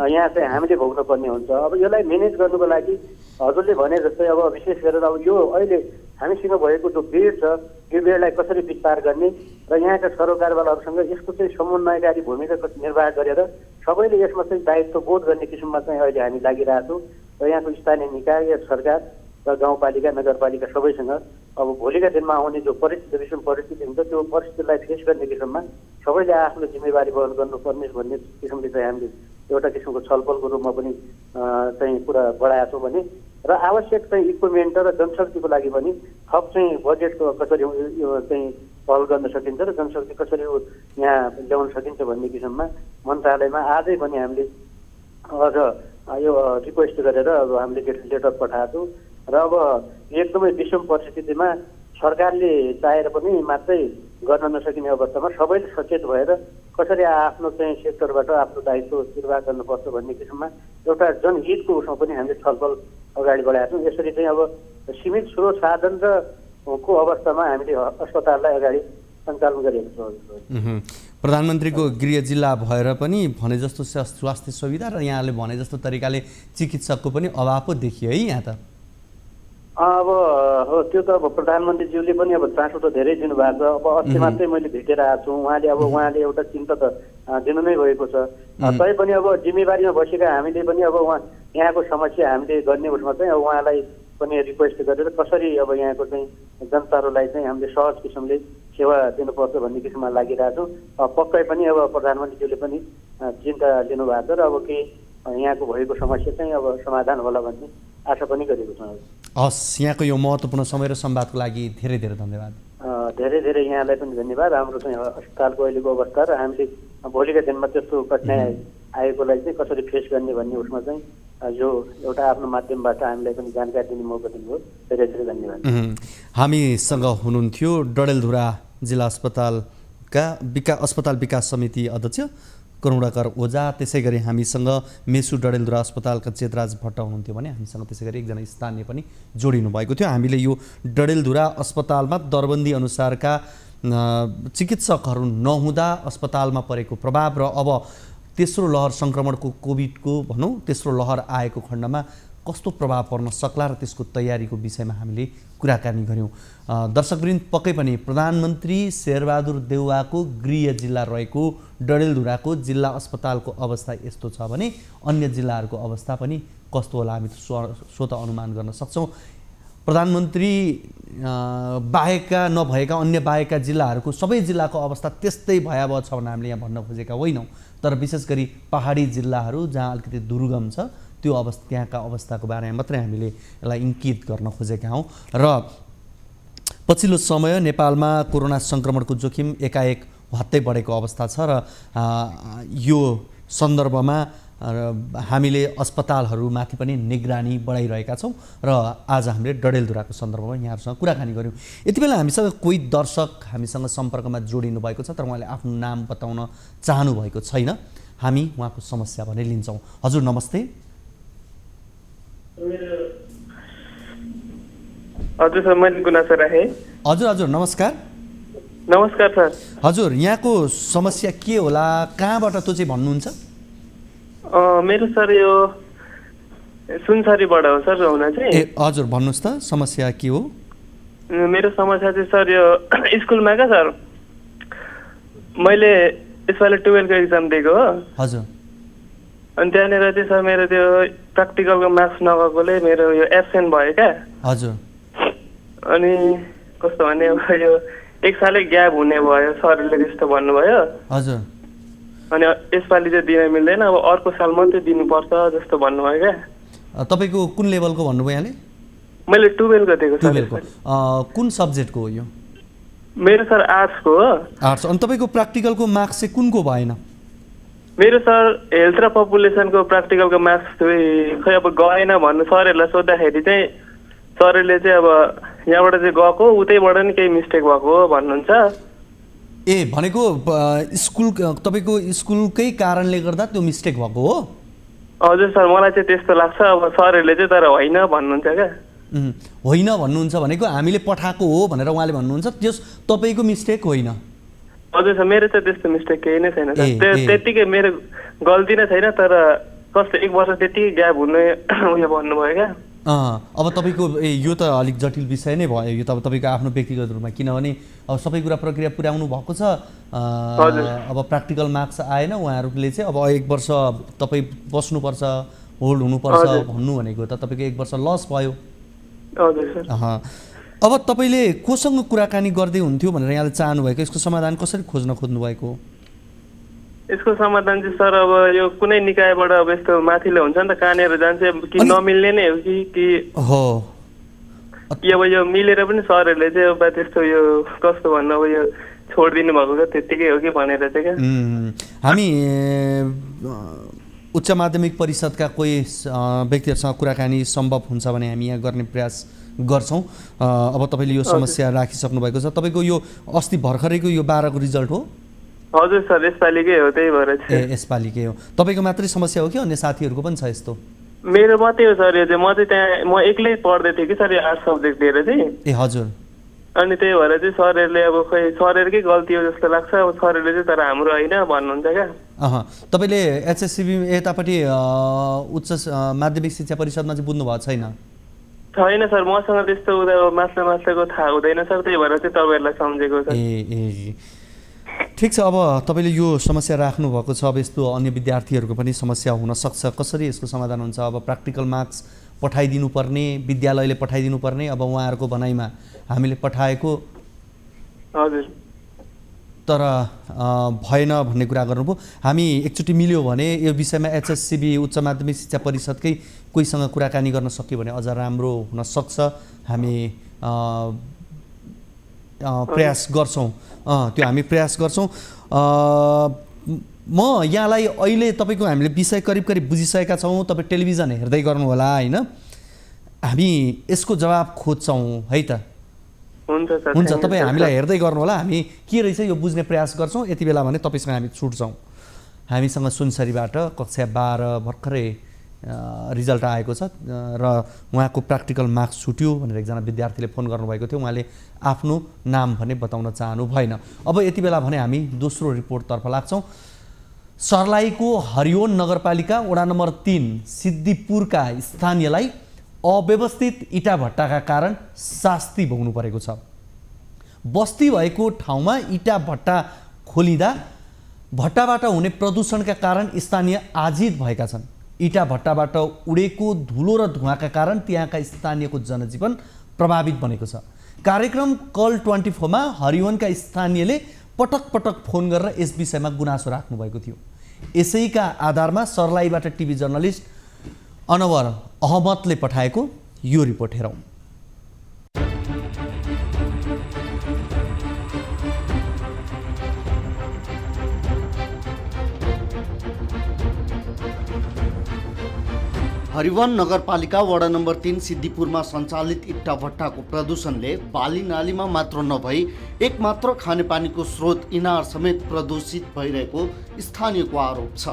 यहाँ चाहिँ हामीले भोग्नु पर्ने हुन्छ। अब यसलाई म्यानेज गर्नुको लागि हजुरले भने जस्तै अब विशेष गरेर अब यो अहिले हामीसँग भएको जो बेड छ यो बेडलाई कसरी विस्तार गर्ने र यहाँका सरोकारवालाहरूसँग यसको चाहिँ समन्वयकारी भूमिका निर्वाह गरेर सबैले यसमा चाहिँ दायित्व बोध गर्ने किसिममा चाहिँ अहिले हामी लागिरहेछौँ र यहाँको स्थानीय निकाय सरकार र गाउँपालिका नगरपालिका सबैसँग अब भोलिका दिनमा आउने जो परिस्थिति हुन्छ त्यो परिस्थितिलाई फेस गर्ने किसिममा सबैले आफ्नो जिम्मेवारी वहन गर्नुपर्ने भन्ने किसिमले चाहिँ हामीले एउटा किसिमको छलफलको रूपमा पनि चाहिँ कुरा बढाएको छौँ भने र आवश्यक चाहिँ इक्विपमेन्ट र जनशक्तिको लागि पनि थप चाहिँ बजेटको कसरी यो चाहिँ पहल गर्न सकिन्छ र जनशक्ति कसरी यहाँ ल्याउन सकिन्छ भन्ने किसिममा मन्त्रालयमा आजै पनि हामीले अझ यो रिक्वेस्ट गरेर अब हामीले लेटर पठाएको छौँ र अब एकदमै विषम परिस्थितिमा सरकारले चाहेर पनि मात्रै गर्न नसकिने अवस्थामा सबैले सचेत भएर कसरी आफ्नो चाहिँ सेक्टरबाट आफ्नो दायित्व निर्वाह गर्नुपर्छ भन्ने किसिममा एउटा जनहितको उसमा पनि हामीले छलफल अगाडि बढाएका छौँ। यसरी चाहिँ अब सीमित स्रोत साधन र को अवस्थामा हामीले अस्पताललाई अगाडि सञ्चालन गरेको छौँ। प्रधानमन्त्रीको गृह जिल्ला भएर पनि भने जस्तो स्वास्थ्य सुविधा र यहाँले भने जस्तो तरिकाले चिकित्सकको पनि अभाव पो देखियो है यहाँ त। अब हो त्यो त अब प्रधानमन्त्रीज्यूले पनि अब चासो त धेरै दिनुभएको छ। अब अस्ति मात्रै मैले भेटेर आएको छु, उहाँले एउटा चिन्ता त दिनु नै भएको छ। तैपनि अब जिम्मेवारीमा बसेका हामीले पनि अब यहाँको समस्या हामीले गर्ने उसमा चाहिँ अब उहाँलाई पनि रिक्वेस्ट गरेर कसरी अब यहाँको चाहिँ जनताहरूलाई चाहिँ हामीले सहज किसिमले सेवा दिनुपर्छ भन्ने किसिममा लागिरहेको छौँ। पक्कै पनि अब प्रधानमन्त्रीज्यूले पनि चिन्ता लिनुभएको छ र अब केही यहाँको भएको समस्या चाहिँ अब समाधान होला भन्ने आशा पनि गरेको छौँ। हस्, यहाँको यो महत्त्वपूर्ण समय र संवादको लागि धेरै धेरै धन्यवाद। धेरै धेरै यहाँलाई पनि धन्यवाद। हाम्रो चाहिँ अस्पतालको अहिलेको अवस्था र हामीले भोलिका दिनमा त्यस्तो कठिनाइ आएकोलाई चाहिँ कसरी फेस गर्ने भन्ने उसमा चाहिँ यो एउटा आफ्नो माध्यमबाट हामीलाई पनि जानकारी दिने मौका दिनुभयो। धेरै धेरै धन्यवाद। हामीसँग हुनुहुन्थ्यो डडेलधुरा जिल्ला अस्पताल विकास समिति अध्यक्ष करुणाकर ओझा। त्यसै गरी हामीसँग मेसु डडेलधुरा अस्पतालका चेतराज भट्ट हुनुहुन्थ्यो भने हामीसँग त्यसै गरी एकजना स्थानीय पनि जोडिनु भएको थियो। हामीले यो डडेलधुरा अस्पतालमा दरबन्दी अनुसारका चिकित्सकहरू नहुँदा अस्पतालमा परेको प्रभाव र अब तेस्रो लहर सङ्क्रमणको कोभिडको भनौँ तेस्रो लहर आएको खण्डमा कस्तो प्रभाव पर्न सक्ला र त्यसको तयारीको विषयमा हामीले कुराकानी गऱ्यौँ। दर्शकवृन्द, पक्कै पनि प्रधानमन्त्री शेरबहादुर देउवाको गृह जिल्ला रहेको डडेलधुराको जिल्ला अस्पतालको अवस्था यस्तो छ भने अन्य जिल्लाहरूको अवस्था पनि कस्तो होला हामी स्वतः अनुमान गर्न सक्छौँ। प्रधानमन्त्री बाहेकका नभएका अन्य बाहेकका जिल्लाहरूको सबै जिल्लाको अवस्था त्यस्तै भयावह छ भनेर हामीले यहाँ भन्न खोजेका होइनौँ, तर विशेष गरी पहाडी जिल्लाहरू जहाँ अलिकति दुर्गम छ त्यो त्यहाँका अवस्थाको बारेमा मात्रै हामीले यसलाई इङ्कित गर्न खोजेका हौँ। र पछिल्लो समय नेपालमा कोरोना सङ्क्रमणको जोखिम एकाएक हत्तै बढेको अवस्था छ र यो सन्दर्भमा हामीले अस्पतालहरूमाथि पनि निगरानी बढाइरहेका छौँ र आज हामीले डडेलधुराको सन्दर्भमा यहाँहरूसँग कुराकानी गऱ्यौँ। यति बेला हामीसँग कोही दर्शक हामीसँग सम्पर्कमा जोडिनु भएको छ, तर उहाँले आफ्नो नाम बताउन चाहनु भएको छैन। हामी उहाँको समस्या भने लिन्छौँ। हजुर नमस्ते। हजुर सर, मैले गुनासो राखेँ। हजुर नमस्कार। नमस्कार सर। हजुर, यहाँको समस्या के होला, कहाँबाट त्यो चाहिँ भन्नुहुन्छ? मेरो सर यो सुनसरीबाट हो सर हुन चाहिँ। ए हजुर, भन्नुहोस् त समस्या के हो? मेरो समस्या चाहिँ सर यो स्कुलमा क्या सर, मैले यसपालि 12को एक्जाम दिएको हो। हजुर। अनि त्यहाँनिर चाहिँ सर मेरो त्यो प्र्याक्टिकलको मार्क्स नगएकोले मेरो यो एब्सेन्ट भयो क्या। हजुर। अनि कस्तो भने यो एक सालै ग्याप हुने भयो, सरले त्यस्तो भन्नुभयो। हजुर। अनि यसपालि चाहिँ दिन मिल्दैन, अब अर्को साल मात्रै दिनुपर्छ जस्तो भन्नुभयो क्या। तपाईँको कुन लेभलको भन्नुभयो यहाँले? मैले 12को दिएको सर। 12को कुन सब्जेक्टको हो यो? मेरो सर आर्ट्सको हो। आर्ट्स। अनि तपाईँको प्र्याक्टिकलको मार्क्स चाहिँ कुनको भएन? मेरो सर हेल्थ र पपुलेसनको प्र्याक्टिकलको मार्क्स खै अब गएन भन्नु सरहरूलाई सोद्धाखेरि चाहिँ सरहरूले चाहिँ अब यहाँबाट चाहिँ गएको उतैबाट नि केही मिस्टेक भएको हो भन्नुहुन्छ। ए भनेको स्कुल तपाईँको स्कुलकै कारणले गर्दा त्यो मिस्टेक भएको हो? हजुर सर, मलाई चाहिँ त्यस्तो लाग्छ। अब सरहरूले चाहिँ तर होइन भन्नुहुन्छ क्या। होइन भन्नुहुन्छ भनेको हामीले पठाएको हो भनेर उहाँले भन्नुहुन्छ, त्यस तपाईँको मिस्टेक होइन? हजुर सर, मेरो चाहिँ त्यस्तो मिस्टेक केही नै छैन सर। त्यत्तिकै मेरो गल्ती नै छैन, तर कस्तो 1 वर्ष त्यत्तिकै ग्याप हुने उयो भन्नुभयो क्या। अब तपाईँको यो त अलिक जटिल विषय नै भयो यो त। अब तपाईँको आफ्नो व्यक्तिगत रूपमा, किनभने अब सबै कुरा प्रक्रिया पुर्याउनु भएको छ। अब प्र्याक्टिकल मार्क्स आएन, उहाँहरूले चाहिँ अब 1 वर्ष तपाईँ बस्नुपर्छ, होल्ड हुनुपर्छ भन्नु भनेको त तपाईँको 1 वर्ष लस भयो। हजुर सर। अब तपाईँले कोसँग कुराकानी गर्दै हुन्थ्यो भनेर यहाँले चाहनुभएको, यसको समाधान कसरी खोज्न खोज्नुभएको? यसको समाधान चाहिँ सर अब यो कुनै निकायबाट अब यस्तो माथिले हुन्छ नि त, कहाँनिर जान्छ कि नमिल्ने नै हो कि हो कि अब यो मिलेर पनि सरहरूले चाहिँ अब त्यस्तो यो कस्तो भन्नु अब यो छोडिदिनु भएको छ त्यत्तिकै हो कि भनेर चाहिँ क्या। हामी उच्च माध्यमिक परिषदका कोही व्यक्तिहरूसँग कुराकानी सम्भव हुन्छ भने हामी यहाँ गर्ने प्रयास गर्छौँ। अब तपाईँले यो समस्या राखिसक्नु भएको छ। तपाईँको यो अस्ति भर्खरैको यो 12को रिजल्ट हो? हजुर सर, यसपालिकै हो, त्यही भएर चाहिँ। यसपालिकै हो। तपाईँको मात्रै समस्या हो कि अन्य साथीहरूको पनि छ यस्तो? मेरो मात्रै हो सर यो चाहिँ, म चाहिँ त्यहाँ म एक्लै पढ्दै थिएँ कि सर यो आर्ट्स सब्जेक्ट लिएर चाहिँ। ए हजुर। अनि त्यही भएर चाहिँ सरहरूले अब खोइ सरहरूकै गल्ती हो जस्तो लाग्छ। अब सरहरूले चाहिँ तर हाम्रो होइन भन्नुहुन्छ क्या। तपाईँले एचएससिबी यतापट्टि उच्च माध्यमिक शिक्षा परिषदमा चाहिँ बुझ्नु भएको छैन? छैन सर, मसँग त्यस्तो मास्टरको थाहा हुँदैन सर, त्यही भएर चाहिँ तपाईँहरूलाई सम्झेको सर। ए ठिक छ। अब तपाईँले यो समस्या राख्नु भएको छ, अब यस्तो अन्य विद्यार्थीहरूको पनि समस्या हुनसक्छ। कसरी यसको समाधान हुन्छ? अब प्र्याक्टिकल मार्क्स पठाइदिनु पर्ने, विद्यालयले पठाइदिनु पर्ने। अब उहाँहरूको भनाइमा हामीले पठाएको हजुर तर भएन भन्ने कुरा गर्नुभयो। हामी एकचोटि मिल्यो भने यो विषयमा एचएससिबी उच्च माध्यमिक शिक्षा परिषदकै कोहीसँग कुराकानी गर्न सक्यो भने अझ राम्रो हुनसक्छ। हामी प्रयास गर्छौँ, त्यो हामी प्रयास गर्छौँ। म यहाँलाई अहिले तपाईँको हामीले विषय करिब करिब बुझिसकेका छौँ। तपाईँ टेलिभिजन हेर्दै गर्नुहोला होइन? हामी यसको जवाब खोज्छौँ है त? हुन्छ, तपाईँ हामीलाई हेर्दै गर्नुहोला। हामी के रहेछ यो बुझ्ने प्रयास गर्छौँ। यति बेला भने तपाईँसँग हामी छुट्छौँ। हामीसँग सुनसरीबाट कक्षा 12 भर्खरै रिजल्ट आएको छ र उहाँको प्र्याक्टिकल मार्क्स छुट्यो भनेर एकजना विद्यार्थीले फोन गर्नुभएको थियो। उहाँले आफ्नो नाम भने बताउन चाहनु भएन। अब यति बेला भने हामी दोस्रो रिपोर्टतर्फ लाग्छौँ। सर्लाहीको हरिओन नगरपालिका वडा नम्बर 3 सिद्धिपुरका स्थानीयलाई अव्यवस्थित इँटा भट्टाका कारण शास्ति भोग्नु परेको छ। बस्ती भएको ठाउँमा इँटा भट्टा खोलिँदा भट्टाबाट हुने प्रदूषणका कारण स्थानीय आजित भएका छन्। इँटा भट्टाबाट उडेको धुलो र धुवाका कारण त्यहाँका स्थानीयको जनजीवन प्रभावित बनेको छ। कार्यक्रम कल 24 मा हरिवनका स्थानीयले पटक पटक फोन गरेर यस विषयमा गुनासो राख्नु भएको थियो। यसैका आधारमा सर्लाहीबाट टिभी जर्नलिस्ट अनवर अहमदले पठाएको यो रिपोर्ट हेरौँ। हरिवन नगरपालिका वडा नम्बर 3 सिद्धिपुरमा सञ्चालित इट्टा भट्टाको प्रदूषणले बाली नालीमा मात्र नभई एकमात्र खानेपानीको स्रोत इनार समेत प्रदूषित भइरहेको स्थानीयको आरोप छ।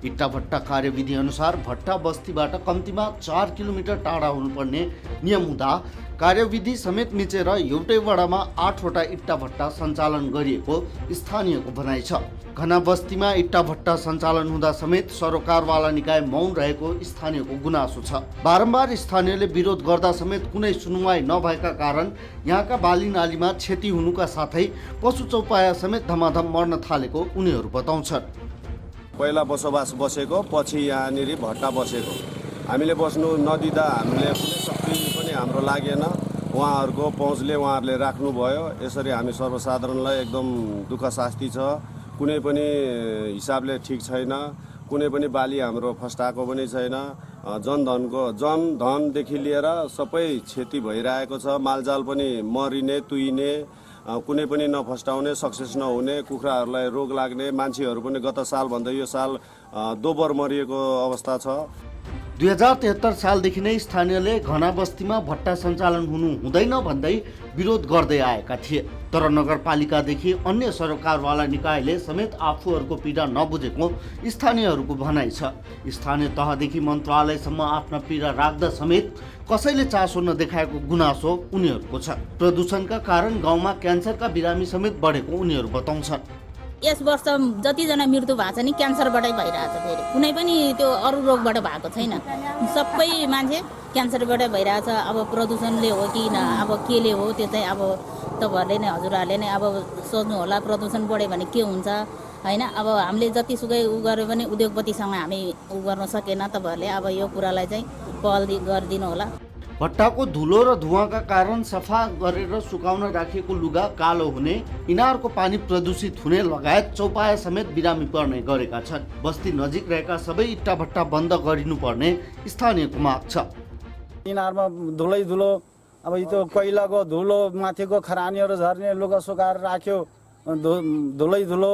इट्टा भट्टा कार्यविधि अनुसार भट्टा बस्तीबाट कम्तीमा 4 किलोमिटर टाढा हुनुपर्ने नियम हुँदा कार्यविधि समेत मिचेर एउटै वडामा 8 वटा इट्टा भट्टा सञ्चालन गरिएको स्थानीयको भनाइ छ। घना बस्तीमा इट्टा भट्टा सञ्चालन हुँदा समेत सरोकारवाला निकाय मौन रहेको स्थानीयको गुनासो छ। बारम्बार स्थानीयले विरोध गर्दा समेत कुनै सुनुवाई नभएका कारण यहाँका बाली नालीमा क्षति हुनुका साथै पशु चौपाया समेत धमाधम मर्न थालेको उनीहरू बताउँछन्। पहिला बसोबास बसेको, पछि यहाँनिर भट्टा बसेको, हामीले बस्नु नदिँदा हामीले कुनै शक्ति पनि हाम्रो लागेन। उहाँहरूको पहुँचले उहाँहरूले राख्नुभयो। यसरी हामी सर्वसाधारणलाई एकदम दुःख शास्ति छ। कुनै पनि हिसाबले ठिक छैन। कुनै पनि बाली हाम्रो फस्टाएको पनि छैन। जनधनदेखि लिएर सबै क्षति भइरहेको छ। मालजाल पनि मरिने, तुइने, कुनै पनि नफस्टाउने, सक्सेस नहुने, कुखुराहरूलाई रोग लाग्ने, मान्छेहरू पनि गत सालभन्दा यो साल दोब्बर मरिएको अवस्था छ। 2073 सालदेखि नै स्थानीयले घना बस्तीमा भट्टा सञ्चालन हुनु हुँदैन भन्दै विरोध गर्दै आएका थिए। तर नगरपालिकादेखि अन्य सरकारवाला निकायले समेत आफूहरूको पीडा नबुझेको स्थानीयहरूको भनाइ छ। स्थानीय तहदेखि मन्त्रालयसम्म आफ्ना पीडा राख्दा समेत कसैले चासो नदेखाएको गुनासो उनीहरूको छ। प्रदूषणका कारण गाउँमा क्यान्सरका बिरामी समेत बढेको उनीहरू बताउँछन्। यस वर्ष जतिजना मृत्यु भएको छ नि क्यान्सरबाटै भइरहेछ। फेरि कुनै पनि त्यो अरू रोगबाट भएको छैन। सबै मान्छे क्यान्सरबाटै भइरहेछ। अब प्रदूषणले हो कि न अब केले हो त्यो चाहिँ अब तपाईँहरूले नै हजुरहरूले नै अब सोच्नु होला। प्रदूषण बढ्यो भने के हुन्छ होइन। अब हामीले जतिसुकै उ गऱ्यो भने उद्योगपतिसँग हामी उ गर्न सकेन। तपाईँहरूले अब यो कुरालाई चाहिँ पहल गरिदिनु होला। भट्टाको धुलो र धुवाका कारण सफा गरेर सुकाउन राखिएको लुगा कालो हुने, इनारको पानी प्रदूषित हुने लगायत चौपाया समेत बिरामी पर्ने गरेका छन्। बस्ती नजिक रहेका सबै इट्टा भट्टा बन्द गरिनुपर्ने स्थानीयको माग छ। इनारमा धुलै धुलो, अब यो कोइलाको धुलो, माथिको खरानीहरू झर्ने, लुगा सुकाएर राख्यो, धुलै धुलो।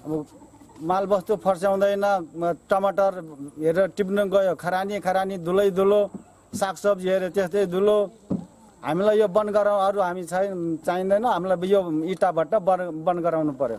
अब मालवस्तु फर्स्याउँदैन, टमाटर हेरेर टिप्न गयो, खरानी धुलै धुलो, सागसब्जी हेरेर त्यस्तै धुलो। हामीलाई यो बन्द गराउनु, अरू हामी चाहिँदैन। हामीलाई यो इँटा भट्टा बन्द गराउनु पर्यो।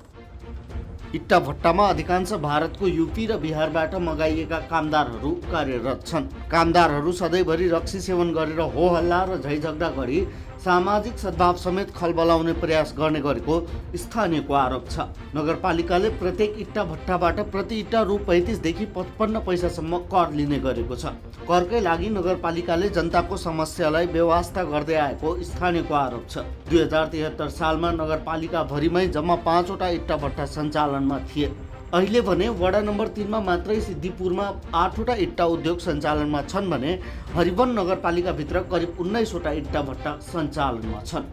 इट्टा भट्टामा अधिकांश भारतको यूपी र बिहारबाट मगाइएका कामदारहरू कार्यरत छन्। कामदारहरू सधैँभरि रक्सी सेवन गरेर हो हल्ला र झैझगडा गरी सामाजिक सद्भाव समेत खलबलाउने प्रयास गर्ने गरेको स्थानीयको आरोप छ। नगरपालिकाले प्रत्येक इट्टा भट्टाबाट प्रति इट्टा रु 35 देखि 55 पैसासम्म कर लिने गरेको छ। करकै लागि नगरपालिकाले जनताको समस्यालाई बेवास्ता गर्दै आएको स्थानीयको आरोप छ। 2073 सालमा नगरपालिका भरिमै जम्मा 5 वटा इट्टा भट्टा सञ्चालनमा थिए। अहिले भने वडा नम्बर 3 मा मात्रै सिद्धिपुरमा 8 वटा इट्टा उद्योग सञ्चालनमा छन् भने हरिवन नगरपालिकाभित्र करिब 19 वटा इट्टा भट्टा सञ्चालनमा छन्।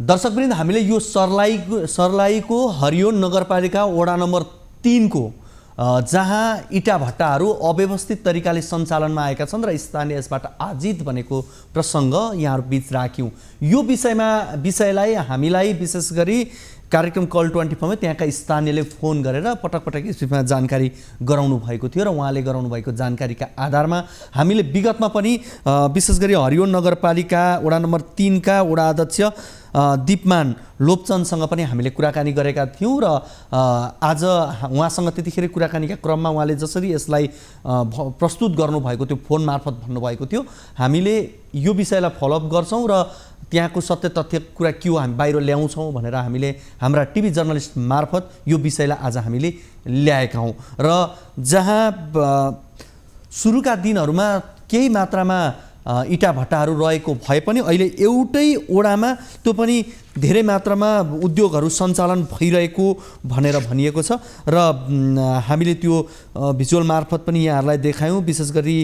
दर्शकवृन्द, हामीले यो सर्लाहीको हरिवन नगरपालिका वडा नम्बर 3 को जहाँ इटा भट्टाहरू अव्यवस्थित तरिकाले सञ्चालनमा आएका छन् र स्थानीय यसबाट आजित भनेको प्रसङ्ग यहाँहरू बीच राख्यौँ। यो विषयलाई हामीलाई विशेष गरी कार्यक्रम कल 24 मा त्यहाँका स्थानीयले फोन गरेर पटक पटक यसमा जानकारी गराउनु भएको थियो र उहाँले गराउनु भएको जानकारीका आधारमा हामीले विगतमा पनि विशेष गरी हरिवन नगरपालिका वडा नम्बर 3 का वडा अध्यक्ष दीपमान लोप्चन्दसँग पनि हामीले कुराकानी गरेका थियौँ र आज उहाँसँग त्यतिखेर कुराकानीका क्रममा उहाँले जसरी यसलाई प्रस्तुत गर्नुभएको थियो फोन मार्फत भन्नुभएको थियो, हामीले यो विषयलाई फलोअप गर्छौँ र त्यहाँको सत्य तथ्य कुरा के हो हामी बाहिर ल्याउँछौँ भनेर हामीले हाम्रा टिभी जर्नलिस्ट मार्फत यो विषयलाई आज हामीले ल्याएका हौँ। र जहाँ सुरुका दिनहरूमा केही मात्रामा इटा भट्टाहरू रहेको भए पनि अहिले एउटै ओडामा त्यो पनि धेरै मात्रामा उद्योगहरू सञ्चालन भइरहेको भनेर भनिएको छ र हामीले त्यो भिजुअल मार्फत पनि यहाँहरूलाई देखायौँ। विशेष गरी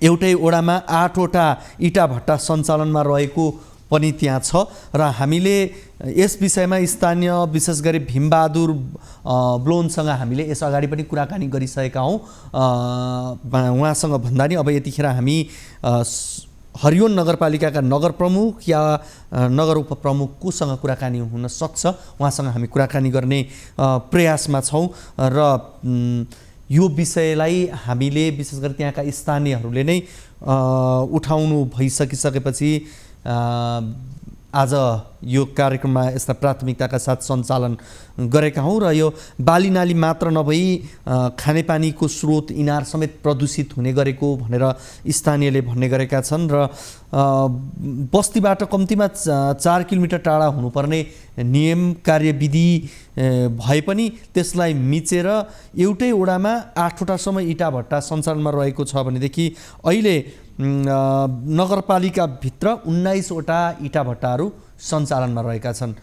एउटै ओडामा 8 वटा इटा भट्टा सञ्चालनमा रहेको पनि त्यहाँ छ र हामीले यस विषयमा स्थानीय विशेष गरी भीमबहादुर ब्लोनसँग हामीले यस अगाडि पनि कुराकानी गरिसकेका हौँ। उहाँसँग भन्दा नि अब यतिखेर हामी हरिवन नगरपालिकाका नगर प्रमुख या नगर उपप्रमुख कोसँग कुराकानी हुन सक्छ उहाँसँग हामी कुराकानी गर्ने प्रयासमा छौँ र यो विषयलाई हामीले विशेष गरी त्यहाँका स्थानीयहरूले नै उठाउनु भइसकिसकेपछि आज यो कार्यक्रममा यस्ता प्राथमिकताका साथ सञ्चालन गरेका हौँ र यो बालीनाली मात्र नभई खानेपानीको स्रोत इनार समेत प्रदूषित हुने गरेको भनेर स्थानीयले भन्ने गरेका छन् र बस्तीबाट कम्तीमा 4 किलोमिटर टाढा हुनुपर्ने नियम कार्यविधि भए पनि त्यसलाई मिचेर एउटै ओडामा 8 वटासम्म इटा भट्टा सञ्चालनमा रहेको छ भनेदेखि अहिले नगरपालिकाभित्र 19 वटा इटा भट्टाहरू सञ्चालनमा रहेका छन्।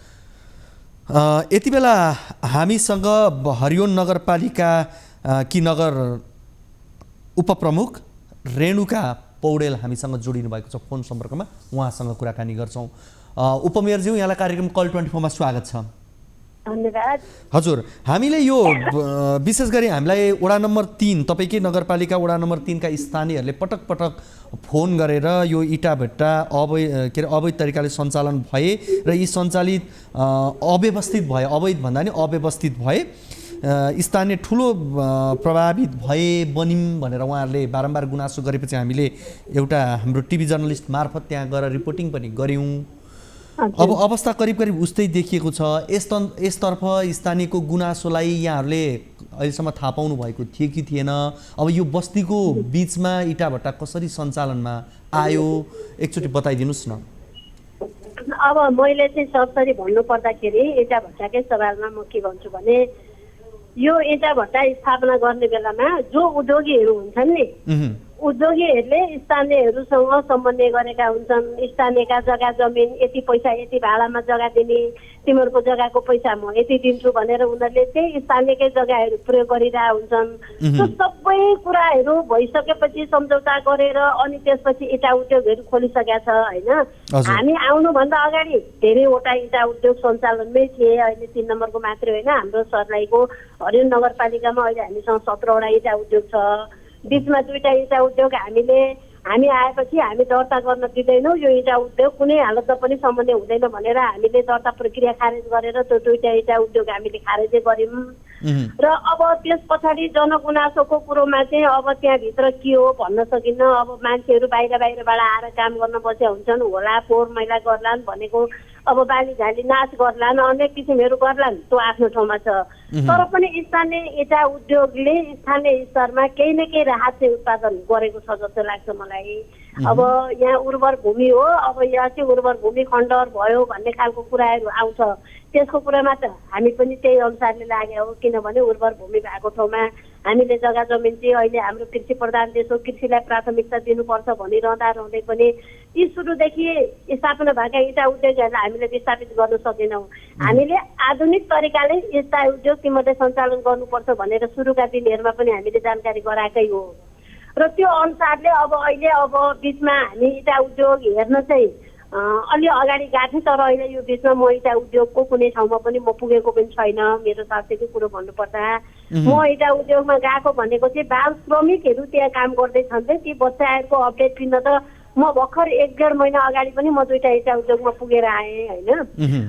यति बेला हामीसँग हरिवन नगरपालिका कि नगर उपप्रमुख रेणुका पौडेल हामीसँग जोडिनु भएको छ फोन सम्पर्कमा, उहाँसँग कुराकानी गर्छौँ। उपमेयरज्यू, यहाँलाई कार्यक्रम कल 24 मा स्वागत छ। धन्यवाद। हजुर, हामीले यो विशेष गरी हामीलाई वडा नम्बर 3 तपाईँकै नगरपालिका वडा नम्बर 3 का स्थानीयहरूले पटक पटक फोन गरेर यो इटा भट्टा अवैध तरिकाले सञ्चालन भए र यी सञ्चालित अव्यवस्थित भए, अवैध भन्दा नि अव्यवस्थित भए, स्थानीय ठुलो प्रभावित भए बनिम भनेर उहाँहरूले बारम्बार गुनासो गरेपछि हामीले एउटा हाम्रो टिभी जर्नलिस्ट मार्फत त्यहाँ गएर रिपोर्टिङ पनि गऱ्यौँ। अब अवस्था करिब करिब उस्तै देखिएको छ। यसतर्फ स्थानीयको गुनासोलाई यहाँहरूले अहिलेसम्म थाहा पाउनु भएको थियो कि थिएन? अब यो बस्तीको बिचमा इटा भट्टा कसरी सञ्चालनमा आयो एकचोटि बताइदिनुहोस् न। अब मैले चाहिँ सरसरी भन्नु पर्दाखेरि इटा भट्टाकै सवालमा म के भन्छु भने यो इटा भट्टा स्थापना गर्ने बेलामा जो उद्योगीहरू हुन्छन् नि, उद्योगीहरूले स्थानीयहरूसँग समन्वय गरेका हुन्छन्। स्थानीयका जग्गा जमिन यति पैसा यति भाडामा जग्गा दिने, तिमीहरूको जग्गाको पैसा म यति दिन्छु भनेर उनीहरूले चाहिँ स्थानीयकै जग्गाहरू प्रयोग गरिरहेका हुन्छन्। त्यो सबै कुराहरू भइसकेपछि सम्झौता गरेर अनि त्यसपछि इटा उद्योगहरू खोलिसकेका छ होइन। हामी आउनुभन्दा अगाडि धेरैवटा इटा उद्योग सञ्चालनमै थिए। अहिले 3 नम्बरको मात्रै होइन, हाम्रो सर्लाहीको हरिवन नगरपालिकामा अहिले हामीसँग 17 वटा इटा उद्योग छ। बिचमा 2टा इटा उद्योग हामी आएपछि हामी दर्ता गर्न दिँदैनौँ। यो इटा उद्योग कुनै हालतमा पनि समन्वय हुँदैन भनेर हामीले दर्ता प्रक्रिया खारेज गरेर त्यो 2टा इटा उद्योग हामीले खारेजै गऱ्यौँ। र अब त्यस पछाडि जनगुनासोको कुरोमा चाहिँ अब त्यहाँभित्र के हो भन्न सकिन्न। अब मान्छेहरू बाहिरबाट आएर काम गर्न बसेका हुन्छन् होला, फोहोर मैला गर्लान् भनेको अब बाली घाली नाच गर्लान्, अनेक किसिमहरू गर्लान्, त्यो आफ्नो ठाउँमा छ। तर पनि स्थानीय इटा उद्योगले स्थानीय स्तरमा केही न केही राहत चाहिँ उत्पादन गरेको छ जस्तो लाग्छ मलाई। अब यहाँ उर्वर भूमि हो, अब यहाँ चाहिँ उर्वर भूमि खण्डहर भयो भन्ने खालको कुराहरू आउँछ, त्यसको कुरामा त हामी पनि त्यही अनुसारले लाग्यो हो। किनभने उर्वर भूमि भएको ठाउँमा हामीले जग्गा जमिन चाहिँ अहिले हाम्रो कृषि प्रधान देश हो, कृषिलाई प्राथमिकता दिनुपर्छ भनिरहँदा रहँदै पनि यी सुरुदेखि स्थापना भएका इटा उद्योगहरूलाई हामीले विस्थापित गर्न सकेनौँ। हामीले आधुनिक तरिकाले इटा उद्योग तीमध्ये सञ्चालन गर्नुपर्छ भनेर सुरुका दिनहरूमा पनि हामीले जानकारी गराएकै हो र त्यो अनुसारले अब अहिले अब बिचमा हामी इटा उद्योग हेर्न चाहिँ अलि अगाडि गएको थिएँ, तर अहिले यो बिचमा म इटा उद्योगको कुनै ठाउँमा पनि म पुगेको पनि छैन। मेरो स्वास्थ्यकै कुरो भन्नुपर्दा म इटा उद्योगमा गएको भनेको चाहिँ बाल श्रमिकहरू त्यहाँ काम गर्दैछन्, ती बच्चाहरूको अपडेट दिन त म भर्खर 1-1.5 महिना अगाडि पनि म 2टा इटा उद्योगमा पुगेर आएँ होइन।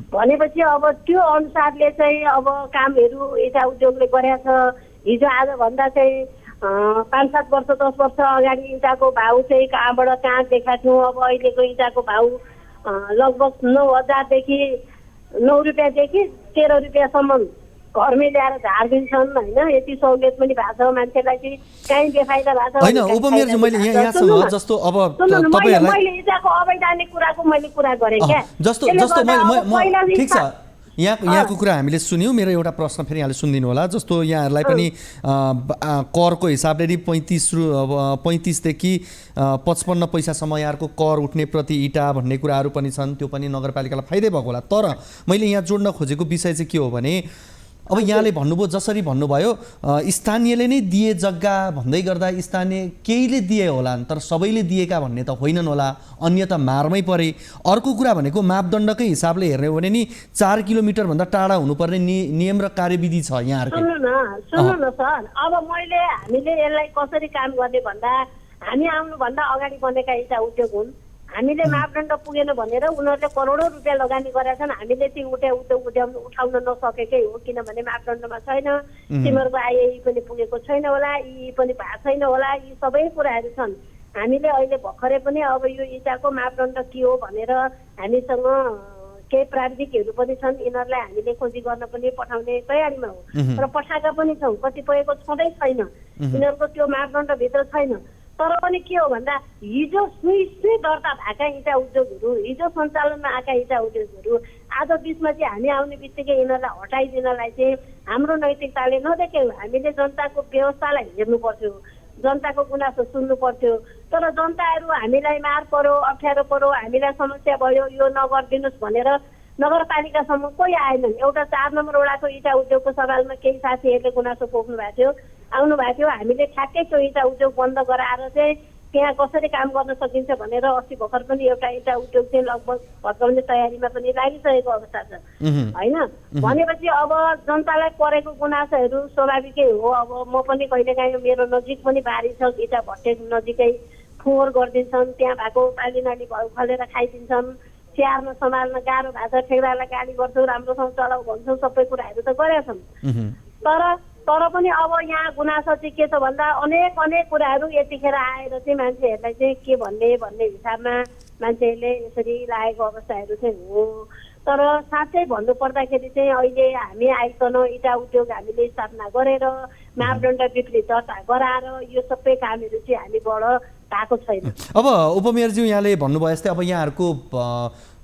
भनेपछि अब त्यो अनुसारले चाहिँ अब कामहरू इटा उद्योगले गरेको छ। हिजो आजभन्दा चाहिँ 5-7 वर्ष 10 वर्ष अगाडि इँटाको भाउ चाहिँ कहाँबाट कहाँ देखाएको थियौँ। अब अहिलेको इँटाको भाउ लगभग 9,000देखि 9 रुपियाँदेखि 13 रुपियाँसम्म घरमै ल्याएर झारिदिन्छन् होइन। यति सहुलियत पनि भएको छ मान्छेलाई चाहिँ कहीँ बेफाइदा भएको छ होइन। उपमेयरजी मैले यहाँसँग जस्तो अब तपाईहरुलाई मैले इँटाको अवैधानिक कुराको मैले कुरा गरेँ क्या। जस्तो म ठीक छ, यहाँको कुरा हामीले सुन्यौँ। मेरो एउटा प्रश्न फेरि यहाँले सुनिदिनु होला। जस्तो यहाँहरूलाई पनि करको हिसाबले 35 देखि 55 पैसासम्म यहाँको कर उठ्ने प्रति इटा भन्ने कुराहरू पनि छन्, त्यो पनि नगरपालिकालाई फाइदै भएको होला। तर मैले यहाँ जोड्न खोजेको विषय चाहिँ के हो भने अब यहाँले भन्नुभयो जसरी भन्नुभयो स्थानीयले नै दिए जग्गा भन्दै गर्दा स्थानीय केहीले दिए होलान्, तर सबैले दिएका भन्ने त होइनन् होला, अन्य त मारमै परे। अर्को कुरा भनेको मापदण्डकै हिसाबले हेर्ने हो भने नि 4 किलोमिटरभन्दा टाढा हुनुपर्ने नियम र कार्यविधि छ यहाँहरूको। सुन्नु न सर, अब हामीले यसलाई कसरी काम गर्ने भन्दा हामी आउनुभन्दा अगाडि बनेका इटा उद्योग हुन्। हामीले मापदण्ड पुगेन भनेर उनीहरूले करोडौँ रुपियाँ लगानी गरेका छन्। हामीले ती उठाउन नसकेकै हो, किनभने मापदण्डमा छैन। तिमीहरूको आइए पनि पुगेको छैन होला, यी पनि भएको छैन होला, यी सबै कुराहरू छन्। हामीले अहिले भर्खरै पनि अब यो इटाको मापदण्ड के हो भनेर हामीसँग केही प्राविधिकहरू पनि छन्, यिनीहरूलाई हामीले खोजी गर्न पनि पठाउने तयारीमा हो र पठाएका पनि छौँ। कतिपयको छँदै छैन, यिनीहरूको त्यो मापदण्डभित्र छैन। तर पनि के हो भन्दा हिजो सुई दर्ता भएका इटा उद्योगहरू, हिजो सञ्चालनमा आएका इटा उद्योगहरू आज बिचमा चाहिँ हामी आउने बित्तिकै यिनीहरूलाई हटाइदिनलाई चाहिँ हाम्रो नैतिकताले नदेख्यो। हामीले जनताको व्यवस्थालाई हेर्नु पर्थ्यो, जनताको गुनासो सुन्नु पर्थ्यो। तर जनताहरू हामीलाई मार पर्यो, अप्ठ्यारो पर्यो, हामीलाई समस्या भयो, यो नगरिदिनुहोस् भनेर नगरपालिकासम्म कोही आएनन्। एउटा 4 नम्बर वडाको इटा उद्योगको सवालमा केही साथीहरूले गुनासो पोख्नु भएको थियो, आउनु भएको थियो। हामीले ठ्याक्कै त्यो इटा उद्योग बन्द गराएर चाहिँ त्यहाँ कसरी काम गर्न सकिन्छ भनेर अस्ति भर्खर पनि एउटा इटा उद्योग चाहिँ लगभग भत्काउने तयारीमा पनि लागिसकेको अवस्था छ होइन। भनेपछि अब जनतालाई परेको गुनासोहरू स्वाभाविकै हो। अब म पनि कहिलेकाहीँ मेरो नजिक पनि बारी छ, इटा भट्टे नजिकै फोहोर गरिदिन्छन्, त्यहाँ भएको पाली नाली खलेर खाइदिन्छन्, स्याहार्न सम्हाल्न गाह्रो भएको छ, ठेक्दारलाई गाली गर्छौँ, राम्रोसँग चलाऊ भन्छौँ, सबै कुराहरू त गरेका छन्। तर पनि अब यहाँ गुनासो चाहिँ के छ भन्दा अनेक कुराहरू यतिखेर आएर चाहिँ मान्छेहरूलाई चाहिँ के भन्ने हिसाबमा मान्छेहरूले यसरी लागेको अवस्थाहरू चाहिँ हो। तर साँच्चै भन्नुपर्दाखेरि चाहिँ अहिले हामी आइकन इटा उद्योग हामीले स्थापना गरेर मापदण्ड विपरीत दर्ता गराएर यो सबै कामहरू चाहिँ हामीबाट भएको छैन। अब उपमेयरज्यू यहाँले भन्नुभयो जस्तै अब यहाँहरूको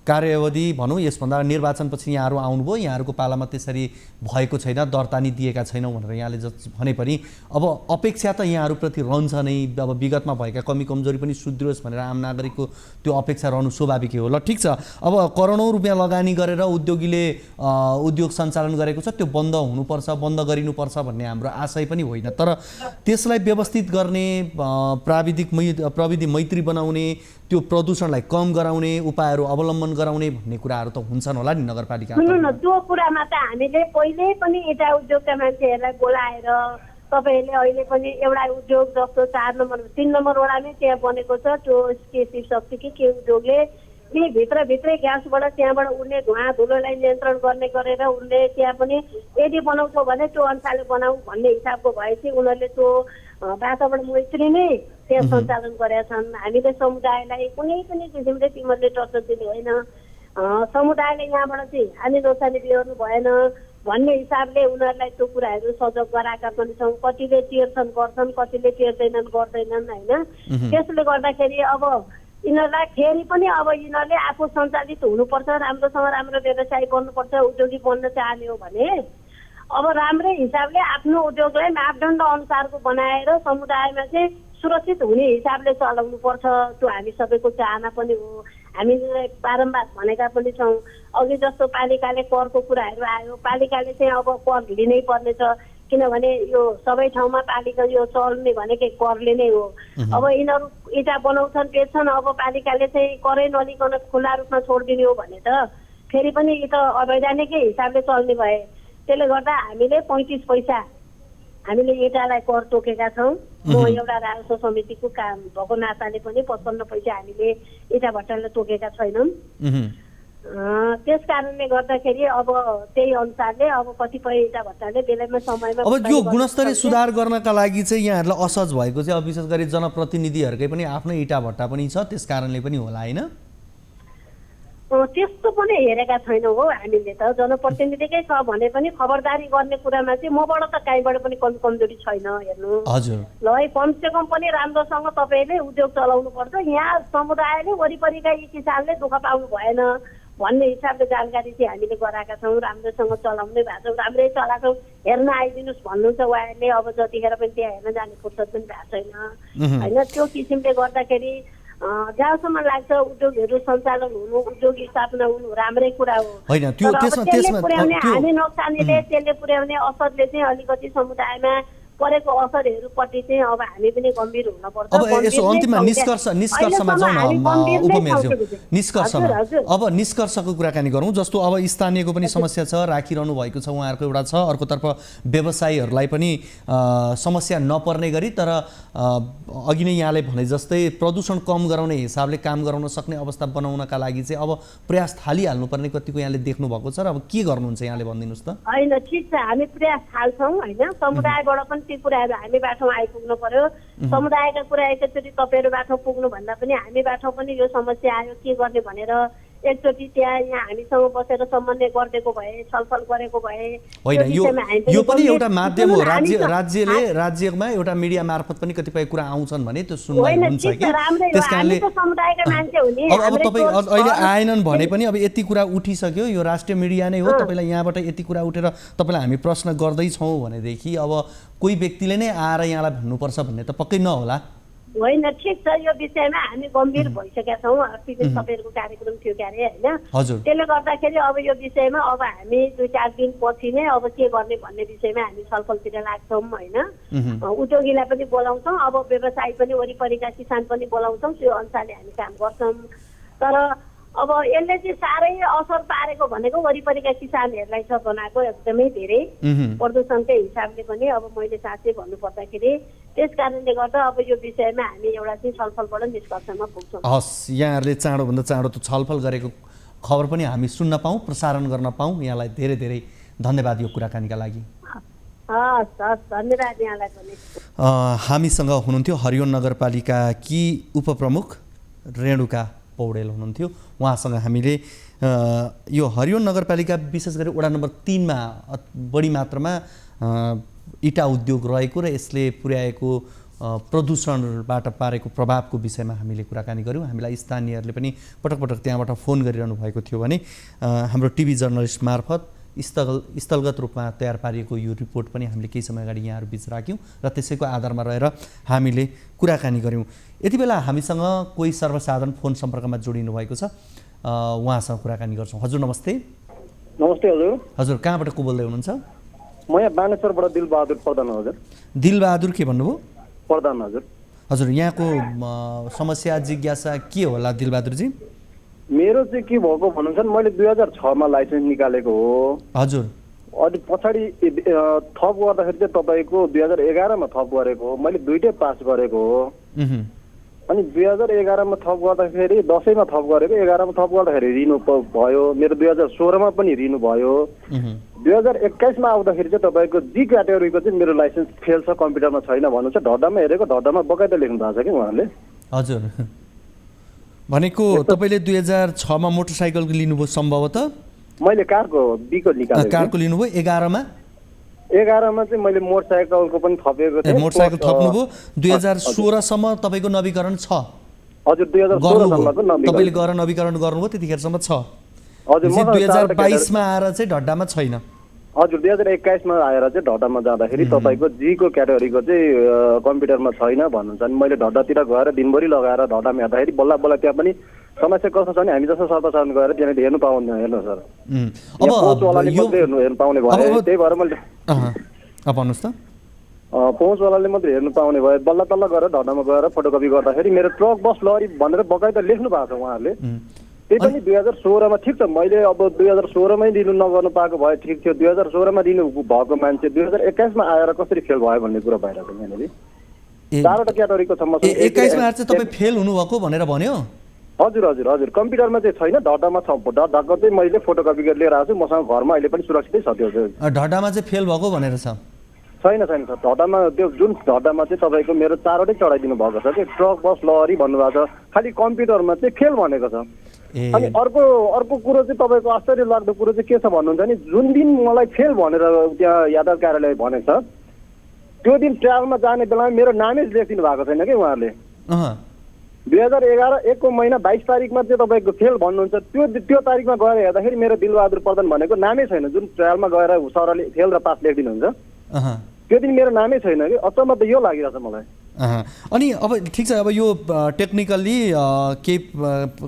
कार्यावधि भनौँ यसभन्दा निर्वाचनपछि यहाँहरू आउनुभयो, यहाँहरूको पालामा त्यसरी भएको छैन, दर्ता नि दिएका छैनौँ भनेर यहाँले भने पनि अब अपेक्षा त यहाँहरूप्रति रहन्छ नै। अब विगतमा भएका कमी कमजोरी पनि सुध्रियोस् भनेर आम नागरिकको त्यो अपेक्षा रहनु स्वाभाविकै हो। ल ठिक छ, अब करोडौँ रुपियाँ लगानी गरेर उद्योगीले उद्योग सञ्चालन गरेको छ, त्यो बन्द हुनुपर्छ, बन्द गरिनुपर्छ भन्ने हाम्रो आशय पनि होइन। तर त्यसलाई व्यवस्थित गर्ने, प्रविधि मैत्री बनाउने, त्यो प्रदूषणलाई कम गराउने उपायहरू अवलम्बन गराउने भन्ने कुराहरू त हुन्छन् होला नि नगरपालिका। सुन्नु न, त्यो कुरामा त हामीले पहिले पनि इटा उद्योगका मान्छेहरूलाई बोलाएर तपाईँहरूले अहिले पनि एउटा उद्योग जस्तो 3 नम्बर वडामै त्यहाँ बनेको छ, त्यो के शिवशक्ति के उद्योगले त्यही भित्रभित्रै ग्यासबाट त्यहाँबाट उड्ने धुवा धुलोलाई नियन्त्रण गर्ने गरेर उनले त्यहाँ पनि यदि बनाउँछौ भने त्यो अनुसारले बनाऊ भन्ने हिसाबको भएपछि उनीहरूले त्यो वातावरण मैत्री नै त्यहाँ सञ्चालन गरेका छन्। हामीले समुदायलाई कुनै पनि किसिमले तिमीहरूले टर्चर दिने होइन, समुदायले यहाँबाट चाहिँ हानि नोक्सानी बिहोर्नु भएन भन्ने हिसाबले उनीहरूलाई त्यो कुराहरू सजग गराएका पनि छौँ। कतिले टेर्छन् गर्छन्, कतिले टेर्दैनन् गर्दैनन् होइन। त्यसले गर्दाखेरि अब यिनीहरूलाई फेरि पनि अब यिनीहरूले आफू सञ्चालित हुनुपर्छ, राम्रोसँग राम्रो व्यवसाय गर्नुपर्छ, उद्योगी बन्न चाहने हो भने अब राम्रै हिसाबले आफ्नो उद्योगलाई मापदण्ड अनुसारको बनाएर समुदायमा चाहिँ सुरक्षित हुने हिसाबले चलाउनु पर्छ। त्यो हामी सबैको चाहना पनि हो। हामीले बारम्बार भनेका पनि छौँ। अघि जस्तो पालिकाले करको कुराहरू आयो, पालिकाले चाहिँ अब कर लिनै पर्नेछ, किनभने यो सबै ठाउँमा पालिका यो चल्ने भनेकै करले नै हो। अब यिनीहरू इँटा बनाउँछन् बेच्छन्, अब पालिकाले चाहिँ करै नलिकन खुला रूपमा छोडिदिने हो भने त फेरि पनि यो त अवैधानिकै हिसाबले चल्ने भए। त्यसले गर्दा हामीले 35 पैसा हामीले इँटालाई कर तोकेका छौँ। म एउटा राजस्व समितिको काम भएको नाताले पनि 55 पैसा हामीले इँटा भट्टालाई तोकेका छैनौँ। त्यस कारणले गर्दाखेरि अब त्यही अनुसारले अब कतिपय इँटा भट्टाले बेलैमा समयमा अब यो गुणस्तरीय सुधार गर्नका लागि चाहिँ यहाँहरूलाई असहज भएको चाहिँ अब विशेष गरी जनप्रतिनिधिहरूकै पनि आफ्नो इँटा भट्टा पनि छ, त्यस कारणले पनि होला होइन? त्यस्तो पनि हेरेका छैनौँ हो हामीले त। जनप्रतिनिधिकै छ भने पनि खबरदारी गर्ने कुरामा चाहिँ मबाट त कहीँबाट पनि कमजोरी छैन। हेर्नु ल है, कमसेकम पनि राम्रोसँग तपाईँले उद्योग चलाउनु पर्छ। यहाँ समुदायले वरिपरिका यी किसानले दुःख पाउनु भएन भन्ने हिसाबले जानकारी चाहिँ हामीले गराएका छौँ। राम्रोसँग चलाउनै भएको छ, राम्रै चलाएको हेर्न आइदिनुहोस् भन्नुहुन्छ उहाँहरूले। अब जतिखेर पनि त्यहाँ हेर्न जाने फुर्सद पनि भएको छैन होइन। त्यो किसिमले गर्दाखेरि जहाँसम्म लाग्छ उद्योगहरू सञ्चालन हुनु, उद्योग स्थापना हुनु राम्रै कुरा हो। त्यसले पुर्याउने हानि नोक्सानीले, त्यसले पुर्याउने असरले चाहिँ अलिकति समुदायमा परेको असरहरूपट्टि चाहिँ अब हामी पनि गम्भीर हुनुपर्छ। अब यसो अन्तिममा निष्कर्षमा जाउँ न उपमेयरज्यू, निष्कर्षमा अब निष्कर्षको कुराकानी गरौँ। जस्तो अब स्थानीयको पनि समस्या छ, राखिरहनु भएको छ उहाँहरूको एउटा छ, अर्कोतर्फ व्यवसायीहरूलाई पनि समस्या नपर्ने गरी तर अघि नै यहाँले भने जस्तै प्रदूषण कम गराउने हिसाबले काम गराउन सक्ने अवस्था बनाउनका लागि चाहिँ अब प्रयास थालिहाल्नुपर्ने कतिको यहाँले देख्नु भएको छ र अब के गर्नुहुन्छ यहाँले भनिदिनुहोस् त। होइन ठिक छ, हामी प्रयास थाल्छौँ होइन। समुदायबाट पनि ती कुराहरू हामी बाटोमा आइपुग्नु पर्यो। समुदायका कुरा एकचोटि तपाईँहरू बाटो पुग्नु भन्दा पनि हामी बाटो पनि यो समस्या आयो के गर्ने भनेर एकचोटि त्यहाँ यहाँ हामीसँग बसेर समन्वय गरिदिएको भए, छलफल गरेको भए होइन। यो पनि एउटा माध्यम हो। राज्यमा एउटा मिडिया मार्फत पनि कतिपय कुरा आउँछन् भने त्यो सुन्नु हुन्छ कि त्यस कारणले अब तपाईँ अहिले आएनन् भने पनि अब यति कुरा उठिसक्यो, यो राष्ट्रिय मिडिया नै हो, तपाईँलाई यहाँबाट यति कुरा उठेर तपाईँलाई हामी प्रश्न गर्दैछौँ भनेदेखि अब कोही व्यक्तिले नै आएर यहाँलाई भन्नुपर्छ भन्ने त पक्कै नहोला होइन। ठिक छ, यो विषयमा हामी गम्भीर भइसकेका छौँ। अस्ति दिन तपाईँहरूको कार्यक्रम थियो क्यारे होइन। त्यसले गर्दाखेरि अब यो विषयमा अब हामी 2-4 दिन पछि नै अब के गर्ने भन्ने विषयमा हामी छलफलतिर लाग्छौँ होइन। उद्योगीलाई पनि बोलाउँछौँ, अब व्यवसायी पनि वरिपरिका किसान पनि बोलाउँछौँ, त्यो अनुसारले हामी काम गर्छौँ। तर अब यसले चाहिँ साह्रै असर पारेको भनेको वरिपरिका किसानहरूलाई छ बनाएको एकदमै धेरै प्रदूषणकै हिसाबले पनि। अब मैले साँच्चै भन्नुपर्दाखेरि त्यस कारणले गर्दा अब यो विषयमा हामी एउटा चाहिँ छलफलबाट निष्कर्षमा पुग्छौँ। हस्, यहाँहरूले चाँडोभन्दा चाँडो त छलफल गरेको खबर पनि हामी सुन्न पाऊँ, प्रसारण गर्न पाऊँ। यहाँलाई धेरै धेरै धन्यवाद यो कुराकानीका लागि। हस् हस्, धन्यवाद यहाँलाई पनि। हामीसँग हुनुहुन्थ्यो हरियोन नगरपालिकाकी उपप्रमुख रेणुका पौडेल हुनुहुन्थ्यो। उहाँसँग हामीले यो हरियोन नगरपालिका विशेष गरी वडा नम्बर 3 मा बढी मात्रामा इँटा उद्योग रहेको र यसले पुर्याएको प्रदूषणबाट पारेको प्रभावको विषयमा हामीले कुराकानी गऱ्यौँ। हामीलाई स्थानीयहरूले पनि पटक पटक त्यहाँबाट फोन गरिरहनु भएको थियो भने हाम्रो टिभी जर्नलिस्ट मार्फत स्थलगत रूपमा तयार पारिएको यो रिपोर्ट पनि हामीले केही समय अगाडि यहाँहरू बिच राख्यौँ र त्यसैको आधारमा रहेर हामीले कुराकानी गऱ्यौँ। यति बेला हामीसँग कोही सर्वसाधारण फोन सम्पर्कमा जोडिनु भएको छ, उहाँसँग कुराकानी गर्छौँ। हजुर नमस्ते। नमस्ते हजुर। हजुर कहाँबाट को बोल्दै हुनुहुन्छ? म यहाँ बानेश्वरबाट दिलबहादुर प्रधान हजुर। दिलबहादुर के भन्नुभयो? प्रधान हजुर। हजुर यहाँको समस्या जिज्ञासा के होला दिलबहादुरजी? मेरो चाहिँ के भएको भन्नुहुन्छ, मैले 2006 मा लाइसेन्स निकालेको हो हजुर। अनि पछाडि थप गर्दाखेरि चाहिँ तपाईँको 2011 मा थप गरेको हो। मैले दुईटै पास गरेको हो। अनि 2011 मा थप गर्दाखेरि 10 मा थप गरेको, 11 मा थप गर्दाखेरि रिन्यू भयो। मेरो 2016 मा पनि रिन्यू भयो। 2021 मा आउँदाखेरि चाहिँ तपाईँको जी क्याटेगोरीको चाहिँ मेरो लाइसेन्स फेल छ, कम्प्युटरमा छैन भन्नुहुन्छ। ढड्डामा हेरेको, ढड्डामा बकाइदा लेख्नु भएको छ कि उहाँले। हजुर भनेको तपाईँले 2006 मा मोटरसाइकल लिनुभयो सम्भवतः? मैले कारको बीको निकालेको। कारको लिनुभयो 11 मा? 11 मा चाहिँ मैले मोटरसाइकलको पनि थपेको थिएँ। मोटरसाइकल थप्नुभयो। 2016 सम्म तपाईँको नवीकरण छ? हजुर 2016 सम्मको नवीकरण तपाईँले गएर नवीकरण गर्नुभयो त्यतिखेरसम्म छ? हजुर 2022 मा आएर चाहिँ ढड्डामा छैन? हजुर 2021 मा आएर चाहिँ ढड्डामा जाँदाखेरि तपाईँको जीको क्याटेगोरीको चाहिँ कम्प्युटरमा छैन भन्नुहुन्छ। अनि मैले ढड्डातिर गएर दिनभरि लगाएर ढड्डामा हेर्दाखेरि बल्ल बल्ल त्यहाँ पनि समस्या कस्तो छ भने हामी जस्तो सर्वसाधारण गएर त्यहाँनिर हेर्नु पाउँदैन। हेर्नु सर अब पहुँचवालाले मात्रै हेर्नु पाउने भयो, त्यही भएर मैले भन्नुहोस् त। पहुँचवालाले मात्रै हेर्नु पाउने भयो। बल्ल तल्ल गएर ढड्डामा गएर फोटोकपी गर्दाखेरि मेरो ट्रक बस लरी भनेर बकाइदा लेख्नु भएको छ उहाँहरूले। त्यही पनि 2016 मा ठिक छ, मैले अब 2016 मै रिन्यू नगर्नु पाएको भए ठिक थियो। 2016 मा रिन्यू भएको मान्छे 2021 मा आएर कसरी फेल भयो भन्ने कुरा भइरहेको छ यहाँनिर। 4वटा क्याटेगोरीको छ मसँग। 21 मा आएर चाहिँ तपाईँ फेल हुनुभएको भनेर भन्यो? हजुर हजुर हजुर कम्प्युटरमा चाहिँ छैन, ढड्डामा छ। ढड्डाको चाहिँ मैले फोटोकपी गरेर लिएर आएको छु, मसँग घरमा अहिले पनि सुरक्षितै छ त्यो चाहिँ। ढड्डामा चाहिँ फेल भएको भनेर छ? छैन छैन सर, ढड्डामा त्यो जुन ढड्डामा चाहिँ तपाईँको मेरो 4वटै चढाइदिनु भएको छ कि ट्रक बस लरी भन्नुभएको छ, खालि कम्प्युटरमा चाहिँ फेल भनेको छ। अनि अर्को कुरो चाहिँ तपाईँको आश्चर्य लाग्दो कुरो चाहिँ के छ भन्नुहुन्छ नि, जुन दिन मलाई फेल भनेर त्यहाँ यातायात कार्यालय भनेको छ त्यो दिन ट्राभलमा जाने बेलामा मेरो नामै लेखिदिनु भएको छैन कि उहाँहरूले। 2011 को महिना 22 तारिकमा चाहिँ तपाईँको फेल भन्नुहुन्छ, त्यो तारिकमा गएर हेर्दाखेरि मेरो दिलबहादुर प्रधान भनेको नामै छैन। जुन ट्रायलमा गएर सरले फेल र पास लेखिदिनुहुन्छ त्यो दिन मेरो नामै छैन कि। अचम्म त यो लागिरहेछ मलाई। अनि अब ठिक छ, अब यो टेक्निकल्ली केही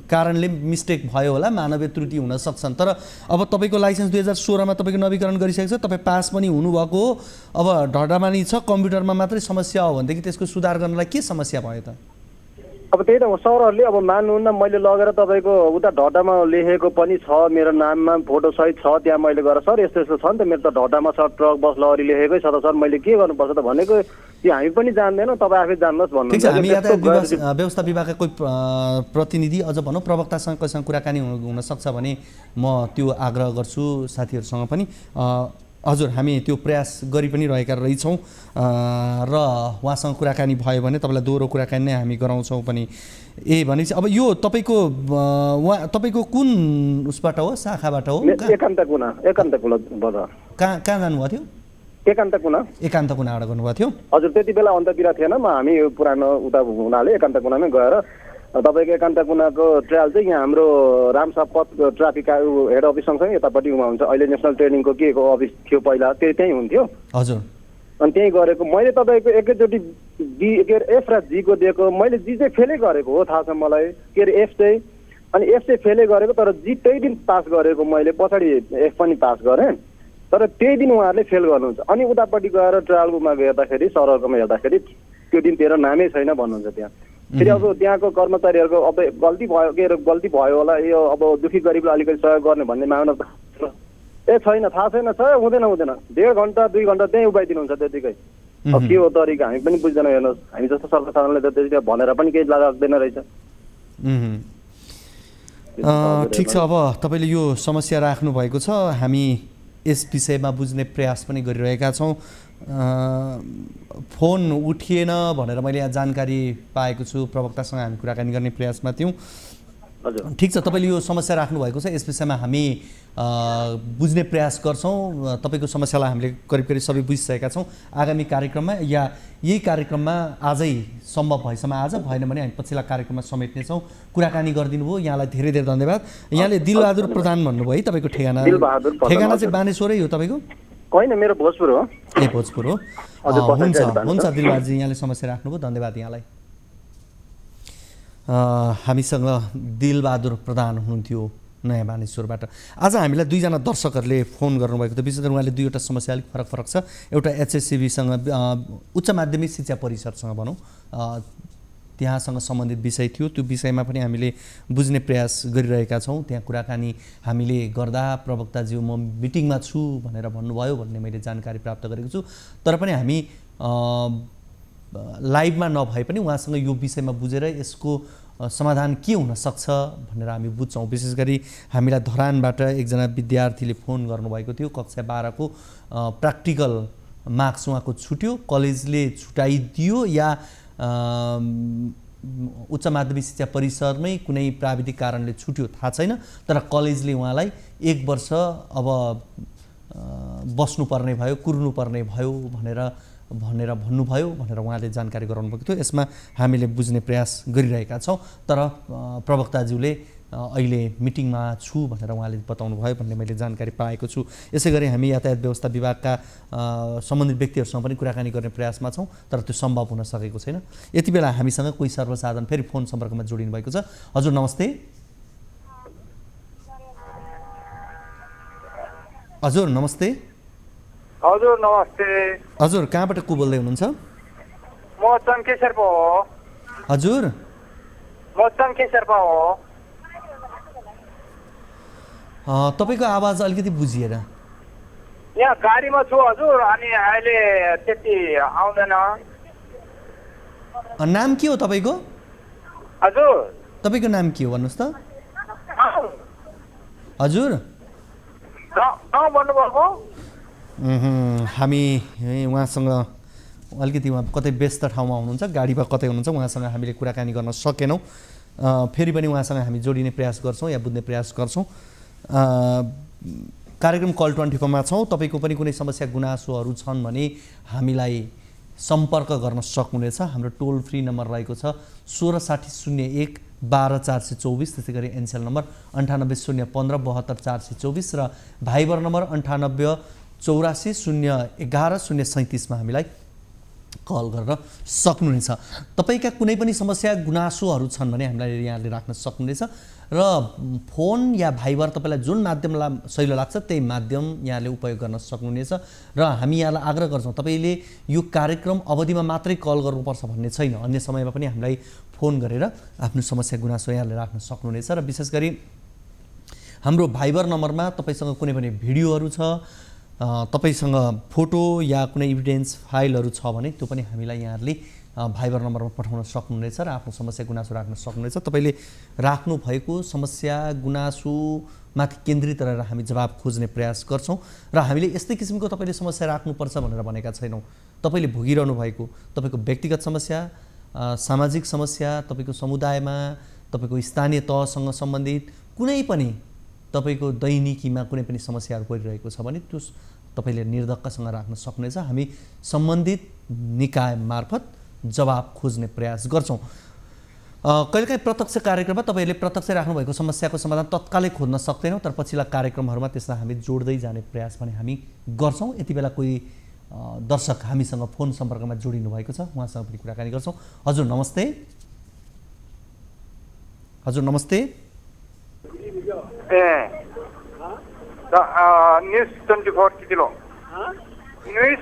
कारणले मिस्टेक भयो होला, मानवीय त्रुटि हुन सक्छन्। तर अब तपाईँको लाइसेन्स 2016 मा तपाईँको नवीकरण गरिसकेको छ, तपाईँ पास पनि हुनुभएको हो। अब ढड्डामा नि छ, कम्प्युटरमा मात्रै समस्या हो भनेदेखि त्यसको सुधार गर्नलाई के समस्या भयो त? अब त्यही त सरहरूले अब मान्नुहुन्न, मैले लगेर तपाईँको उता ढड्डामा लेखेको पनि छ, मेरो नाममा फोटोसहित छ। त्यहाँ मैले गएर सर यस्तो यस्तो छ नि त, मेरो त ढड्डामा छ, ट्रक बस लरी लेखेकै छ त सर, मैले के गर्नुपर्छ त भनेको। त्यो हामी पनि जान्दैनौँ, तपाईँ आफै जान्नुहोस् भन्नु। ठिक छ, हामी यातायात व्यवस्था विभागका कोही प्रतिनिधि अझ भनौँ प्रवक्तासँग कसैसँग कुराकानी हुनसक्छ भने म त्यो आग्रह गर्छु साथीहरूसँग पनि। हजुर हामी त्यो प्रयास गरि पनि रहेका रहेछौँ र उहाँसँग कुराकानी भयो भने तपाईँलाई दोहोरो कुराकानी नै हामी गराउँछौँ पनि। भनेपछि अब यो तपाईँको कुन उसबाट हो, शाखाबाट हो? एकान्त कुनाबाट। कहाँ जानुभएको थियो? एकान्त कुनाबाट गर्नुभएको थियो? हजुर त्यति बेला अन्ततिर थिएन, म हामी पुरानो उता हुनाले एकान्त कुनामै गएर तपाईँको एकान्त कुनाको ट्रायल चाहिँ यहाँ हाम्रो रामसा पथ ट्राफिक हेड अफिस सँगसँगै यतापट्टि हुन्छ। अहिले नेसनल ट्रेनिङको के को अफिस थियो पहिला, त्यहीँ हुन्थ्यो। हजुर अनि त्यहीँ गरेको मैले तपाईँको एकैचोटि एफ र जीको दिएको। मैले जी चाहिँ फेलै गरेको हो थाहा छ मलाई, के अरे एफ चाहिँ। अनि एफ चाहिँ फेलै गरेको, तर जी त्यही दिन पास गरेको मैले, पछाडि एफ पनि पास गरेँ। तर त्यही दिन उहाँहरूले फेल गर्नुहुन्छ। अनि उतापट्टि गएर ट्रायलमा हेर्दाखेरि सरहरूकोमा हेर्दाखेरि त्यो दिन तेरो नामै छैन भन्नुहुन्छ त्यहाँ। फेरि अब त्यहाँको कर्मचारीहरूको अब गल्ती भयो होला, यो अब दुखी गरिबलाई अलिकति सहयोग गर्ने भन्ने माग्न छैन, थाहा छैन सर, हुँदैन 1.5 घन्टा 2 घन्टा त्यहीँ उभाइदिनुहुन्छ त्यतिकै। अब के हो तरिका हामी पनि बुझ्दैन। हेर्नुहोस् हामी जस्तो सर्वसाधारणले त त्यति भनेर पनि केही लाग्दैन रहेछ। ठिक छ, अब तपाईँले यो समस्या राख्नु भएको छ, हामी यस विषयमा बुझ्ने प्रयास पनि गरिरहेका छौँ। फोन उठिएन भनेर मैले यहाँ जानकारी पाएको छु, प्रवक्तासँग हामी कुराकानी गर्ने प्रयासमा थियौँ। ठिक छ, तपाईँले यो समस्या राख्नु भएको छ, यस विषयमा हामी बुझ्ने प्रयास गर्छौँ। तपाईँको समस्यालाई हामीले करिब सबै बुझिसकेका छौँ। आगामी कार्यक्रममा या यही कार्यक्रममा आजै सम्भव भएसम्म आज, भएन भने हामी पछिल्ला कार्यक्रममा समेट्नेछौँ। कुराकानी गरिदिनु भयो, यहाँलाई धेरै धेरै धन्यवाद। यहाँले दिलबहादुर प्रधान भन्नुभयो है तपाईँको ठेगाना? ठेगाना चाहिँ बानेश्वरै हो तपाईँको? होइन, मेरो भोजपुर हो। भोजपुर हो। हुन्छ दिलबहादुरजी, यहाँले समस्या राख्नुभयो, धन्यवाद यहाँलाई। हामीसँग दिलबहादुर प्रधान हुनुहुन्थ्यो नयाँ बानेश्वरबाट। आज हामीलाई 2 जना दर्शकहरूले फोन गर्नुभएको थियो। विशेष गरी उहाँले 2वटा समस्या अलिक फरक छ। एउटा एचएससिबीसँग उच्च माध्यमिक शिक्षा परिषदसँग भनौँ त्यहाँसँग सम्बन्धित विषय थियो, त्यो विषयमा पनि हामीले बुझ्ने प्रयास गरिरहेका छौँ। त्यहाँ कुराकानी हामीले गर्दा प्रवक्ताज्यू म मिटिङमा छु भनेर भन्नुभयो भन्ने मैले जानकारी प्राप्त गरेको छु। तर पनि हामी लाइभमा नभए पनि उहाँसँग यो विषयमा बुझेर यसको समाधान के हुन सक्छ भनेर हामी बुझ्छौँ। विशेष गरी हामीलाई धरानबाट एकजना विद्यार्थीले फोन गर्नुभएको थियो। कक्षा 12 को प्र्याक्टिकल मार्क्स उहाँको छुट्यो, कलेजले छुटाइदियो या उच्च माध्यमिक शिक्षा परिसरमै कुनै प्राविधिक कारणले छुट्यो थाहा छैन, तर कलेजले उहाँलाई 1 वर्ष अब बस्नुपर्ने भयो, कुर्नुपर्ने भयो भनेर भन्नुभयो भनेर उहाँले जानकारी गराउनु भएको थियो। यसमा हामीले बुझ्ने प्रयास गरिरहेका छौँ, तर प्रवक्ताज्यूले अहिले मिटिङमा छु भनेर उहाँले बताउनु भयो भन्ने मैले जानकारी पाएको छु। यसै गरी हामी यातायात व्यवस्था विभागका सम्बन्धित व्यक्तिहरूसँग पनि कुराकानी गर्ने प्रयासमा छौँ, तर त्यो सम्भव हुन सकेको छैन। यति बेला हामीसँग कोही सर्वसाधारण फेरि फोन सम्पर्कमा जोडिनु भएको छ। हजुर नमस्ते। हजुर नमस्ते। हजुर नमस्ते। हजुर कहाँबाट को बोल्दै हुनुहुन्छ? म चङ्के शेर्पा हो। हजुर म चङ्के शेर्पा हो। तपाईँको आवाज अलिकति बुझिएन। यहाँ गाडीमा छु हजुर, अनि अहिले त्यति आउँदैन। नाम के हो तपाईँको? हजुर तपाईँको नाम के हो भन्नुहोस् त? हजुर भन्नुभएको? हामी उहाँसँग अलिकति उहाँ कतै व्यस्त ठाउँमा हुनुहुन्छ, गाडीमा कतै हुनुहुन्छ, उहाँसँग हामीले कुराकानी गर्न सकेनौँ। फेरि पनि उहाँसँग हामी जोडिने प्रयास गर्छौँ या बुझ्ने प्रयास गर्छौँ। कार्यक्रम कल 24मा छौँ। तपाईँको पनि कुनै समस्या गुनासोहरू छन् भने हामीलाई सम्पर्क गर्न सक्नुहुनेछ। हाम्रो टोल फ्री नम्बर रहेको छ 166001 12424, त्यसै गरी एनसेल नम्बर 980115 72424 र भाइबर नम्बर 9884011037 मा हामीलाई कल गरेर सक्नुहुनेछ। तपाईँका कुनै पनि समस्या गुनासोहरू छन् भने हामीलाई यहाँले राख्न सक्नुहुनेछ र फोन या भाइबर तपाईँलाई जुन माध्यमलाई सहिलो लाग्छ त्यही माध्यम यहाँले उपयोग गर्न सक्नुहुनेछ। र हामी यहाँलाई आग्रह गर्छौँ, तपाईँले यो कार्यक्रम अवधिमा मात्रै कल गर्नुपर्छ भन्ने छैन, अन्य समयमा पनि हामीलाई फोन गरेर आफ्नो समस्या गुनासो यहाँले राख्न सक्नुहुनेछ। र विशेष गरी हाम्रो भाइबर नम्बरमा तपाईँसँग कुनै पनि भिडियोहरू छ, तपाईसँग फोटो या कुनै इभिडेन्स फाइलहरू छ भने त्यो पनि हामीलाई यहाँहरूले भाइबर नम्बरमा पठाउन सक्नुहुनेछ र आफ्नो समस्या गुनासो राख्न सक्नुहुनेछ। तपाईँले राख्नु भएको समस्या गुनासोमाथि केन्द्रित रहेर हामी जवाब खोज्ने प्रयास गर्छौँ र हामीले यस्तै किसिमको तपाईँले समस्या राख्नुपर्छ भनेर भनेका छैनौँ। तपाईँले भोगिरहनु भएको तपाईँको व्यक्तिगत समस्या, सामाजिक समस्या, तपाईँको समुदायमा, तपाईँको स्थानीय तहसँग सम्बन्धित कुनै पनि तपाईँको दैनिकीमा कुनै पनि समस्याहरू परिरहेको छ भने त्यो तपाईँले निर्धक्कसँग राख्न सक्नुहुनेछ। हामी सम्बन्धित निकाय मार्फत जवाब खोज्ने प्रयास गर्छौँ। कहिलेकाहीँ प्रत्यक्ष कार्यक्रममा तपाईँहरूले प्रत्यक्ष राख्नुभएको समस्याको समाधान तत्कालै खोज्न सक्दैनौँ, तर पछिल्ला कार्यक्रमहरूमा त्यसलाई हामी जोड्दै जाने प्रयास पनि हामी गर्छौँ। यति बेला कोही दर्शक हामीसँग फोन सम्पर्कमा जोडिनु भएको छ, उहाँसँग पनि कुराकानी गर्छौँ। हजुर नमस्ते। हजुर नमस्ते। News 24 kilo news.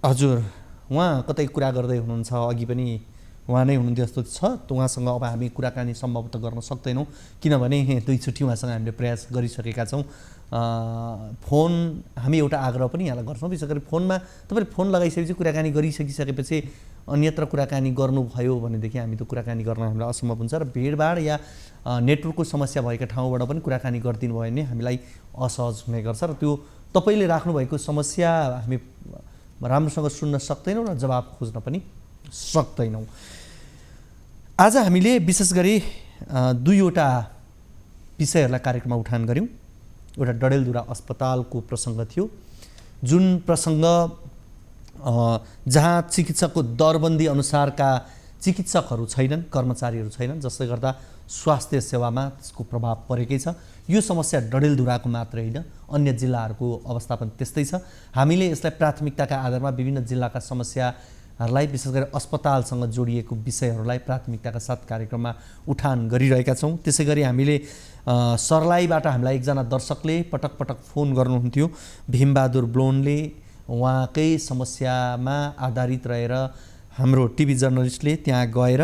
हजुर उहाँ कतै कुरा गर्दै हुनुहुन्छ, अघि पनि उहाँ नै हुनुहुन्थ्यो जस्तो छ। उहाँसँग अब हामी कुराकानी सम्भवतः गर्न सक्दैनौँ, किनभने दुईचोटि उहाँसँग हामीले प्रयास गरिसकेका छौँ। फोन हामी एउटा आग्रह पनि यहाँलाई गर्छौँ, विशेष गरी फोनमा तपाईँले फोन लगाइसकेपछि कुराकानी गरिसकिसकेपछि अन्यत्र कुराकानी गर्नुभयो भनेदेखि हामी त्यो कुराकानी गर्न हामीलाई असम्भव हुन्छ र भिडभाड या नेटवर्कको समस्या भएका ठाउँबाट पनि कुराकानी गरिदिनु भयो भने हामीलाई असहज हुने गर्छ र त्यो तपाईँले राख्नुभएको समस्या हामी राम्रोसँग सुन्न सक्दैनौँ र जवाब खोज्न पनि सक्दैनौँ। आज हामीले विशेष गरी दुईवटा विषयहरूलाई कार्यक्रममा उठान गऱ्यौँ। एउटा डडेलधुरा अस्पतालको प्रसङ्ग थियो, जुन प्रसङ्ग जहाँ चिकित्सकको दरबन्दी अनुसारका चिकित्सकहरू छैनन्, कर्मचारीहरू छैनन्, जसले गर्दा स्वास्थ्य सेवामा त्यसको प्रभाव परेकै छ। यो समस्या डडेलधुराको मात्रै होइन, अन्य जिल्लाहरूको अवस्था पनि त्यस्तै छ। हामीले यसलाई प्राथमिकताका आधारमा विभिन्न जिल्लाका समस्याहरूलाई विशेष गरी अस्पतालसँग जोडिएको विषयहरूलाई प्राथमिकताका साथ कार्यक्रममा उठान गरिरहेका छौँ। त्यसै गरी हामीले सर्लाहीबाट हामीलाई एकजना दर्शकले पटक पटक फोन गर्नुहुन्थ्यो, भीमबहादुर ब्लोनले। उहाँकै समस्यामा आधारित रहेर हाम्रो टिभी जर्नलिस्टले त्यहाँ गएर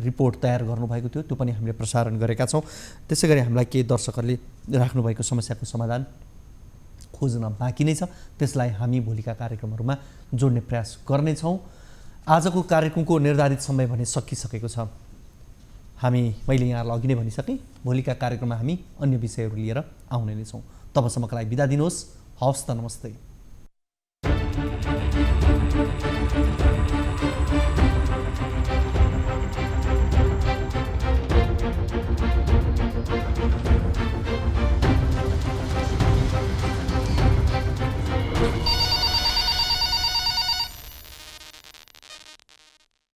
रिपोर्ट तयार गर्नुभएको थियो, त्यो पनि हामीले प्रसारण गरेका छौँ। त्यसै गरी हामीलाई केही दर्शकहरूले राख्नुभएको समस्याको समाधान खोज्न बाँकी नै छ, त्यसलाई हामी भोलिका कार्यक्रमहरूमा जोड्ने प्रयास गर्नेछौँ। आजको कार्यक्रमको निर्धारित समय भने सकिसकेको छ। मैले यहाँलाई अघि नै भनिसकेँ, भोलिका कार्यक्रममा हामी अन्य विषयहरू लिएर आउने नै छौँ। तबसम्मका लागि बिदा दिनुहोस्। हवस् त, नमस्ते।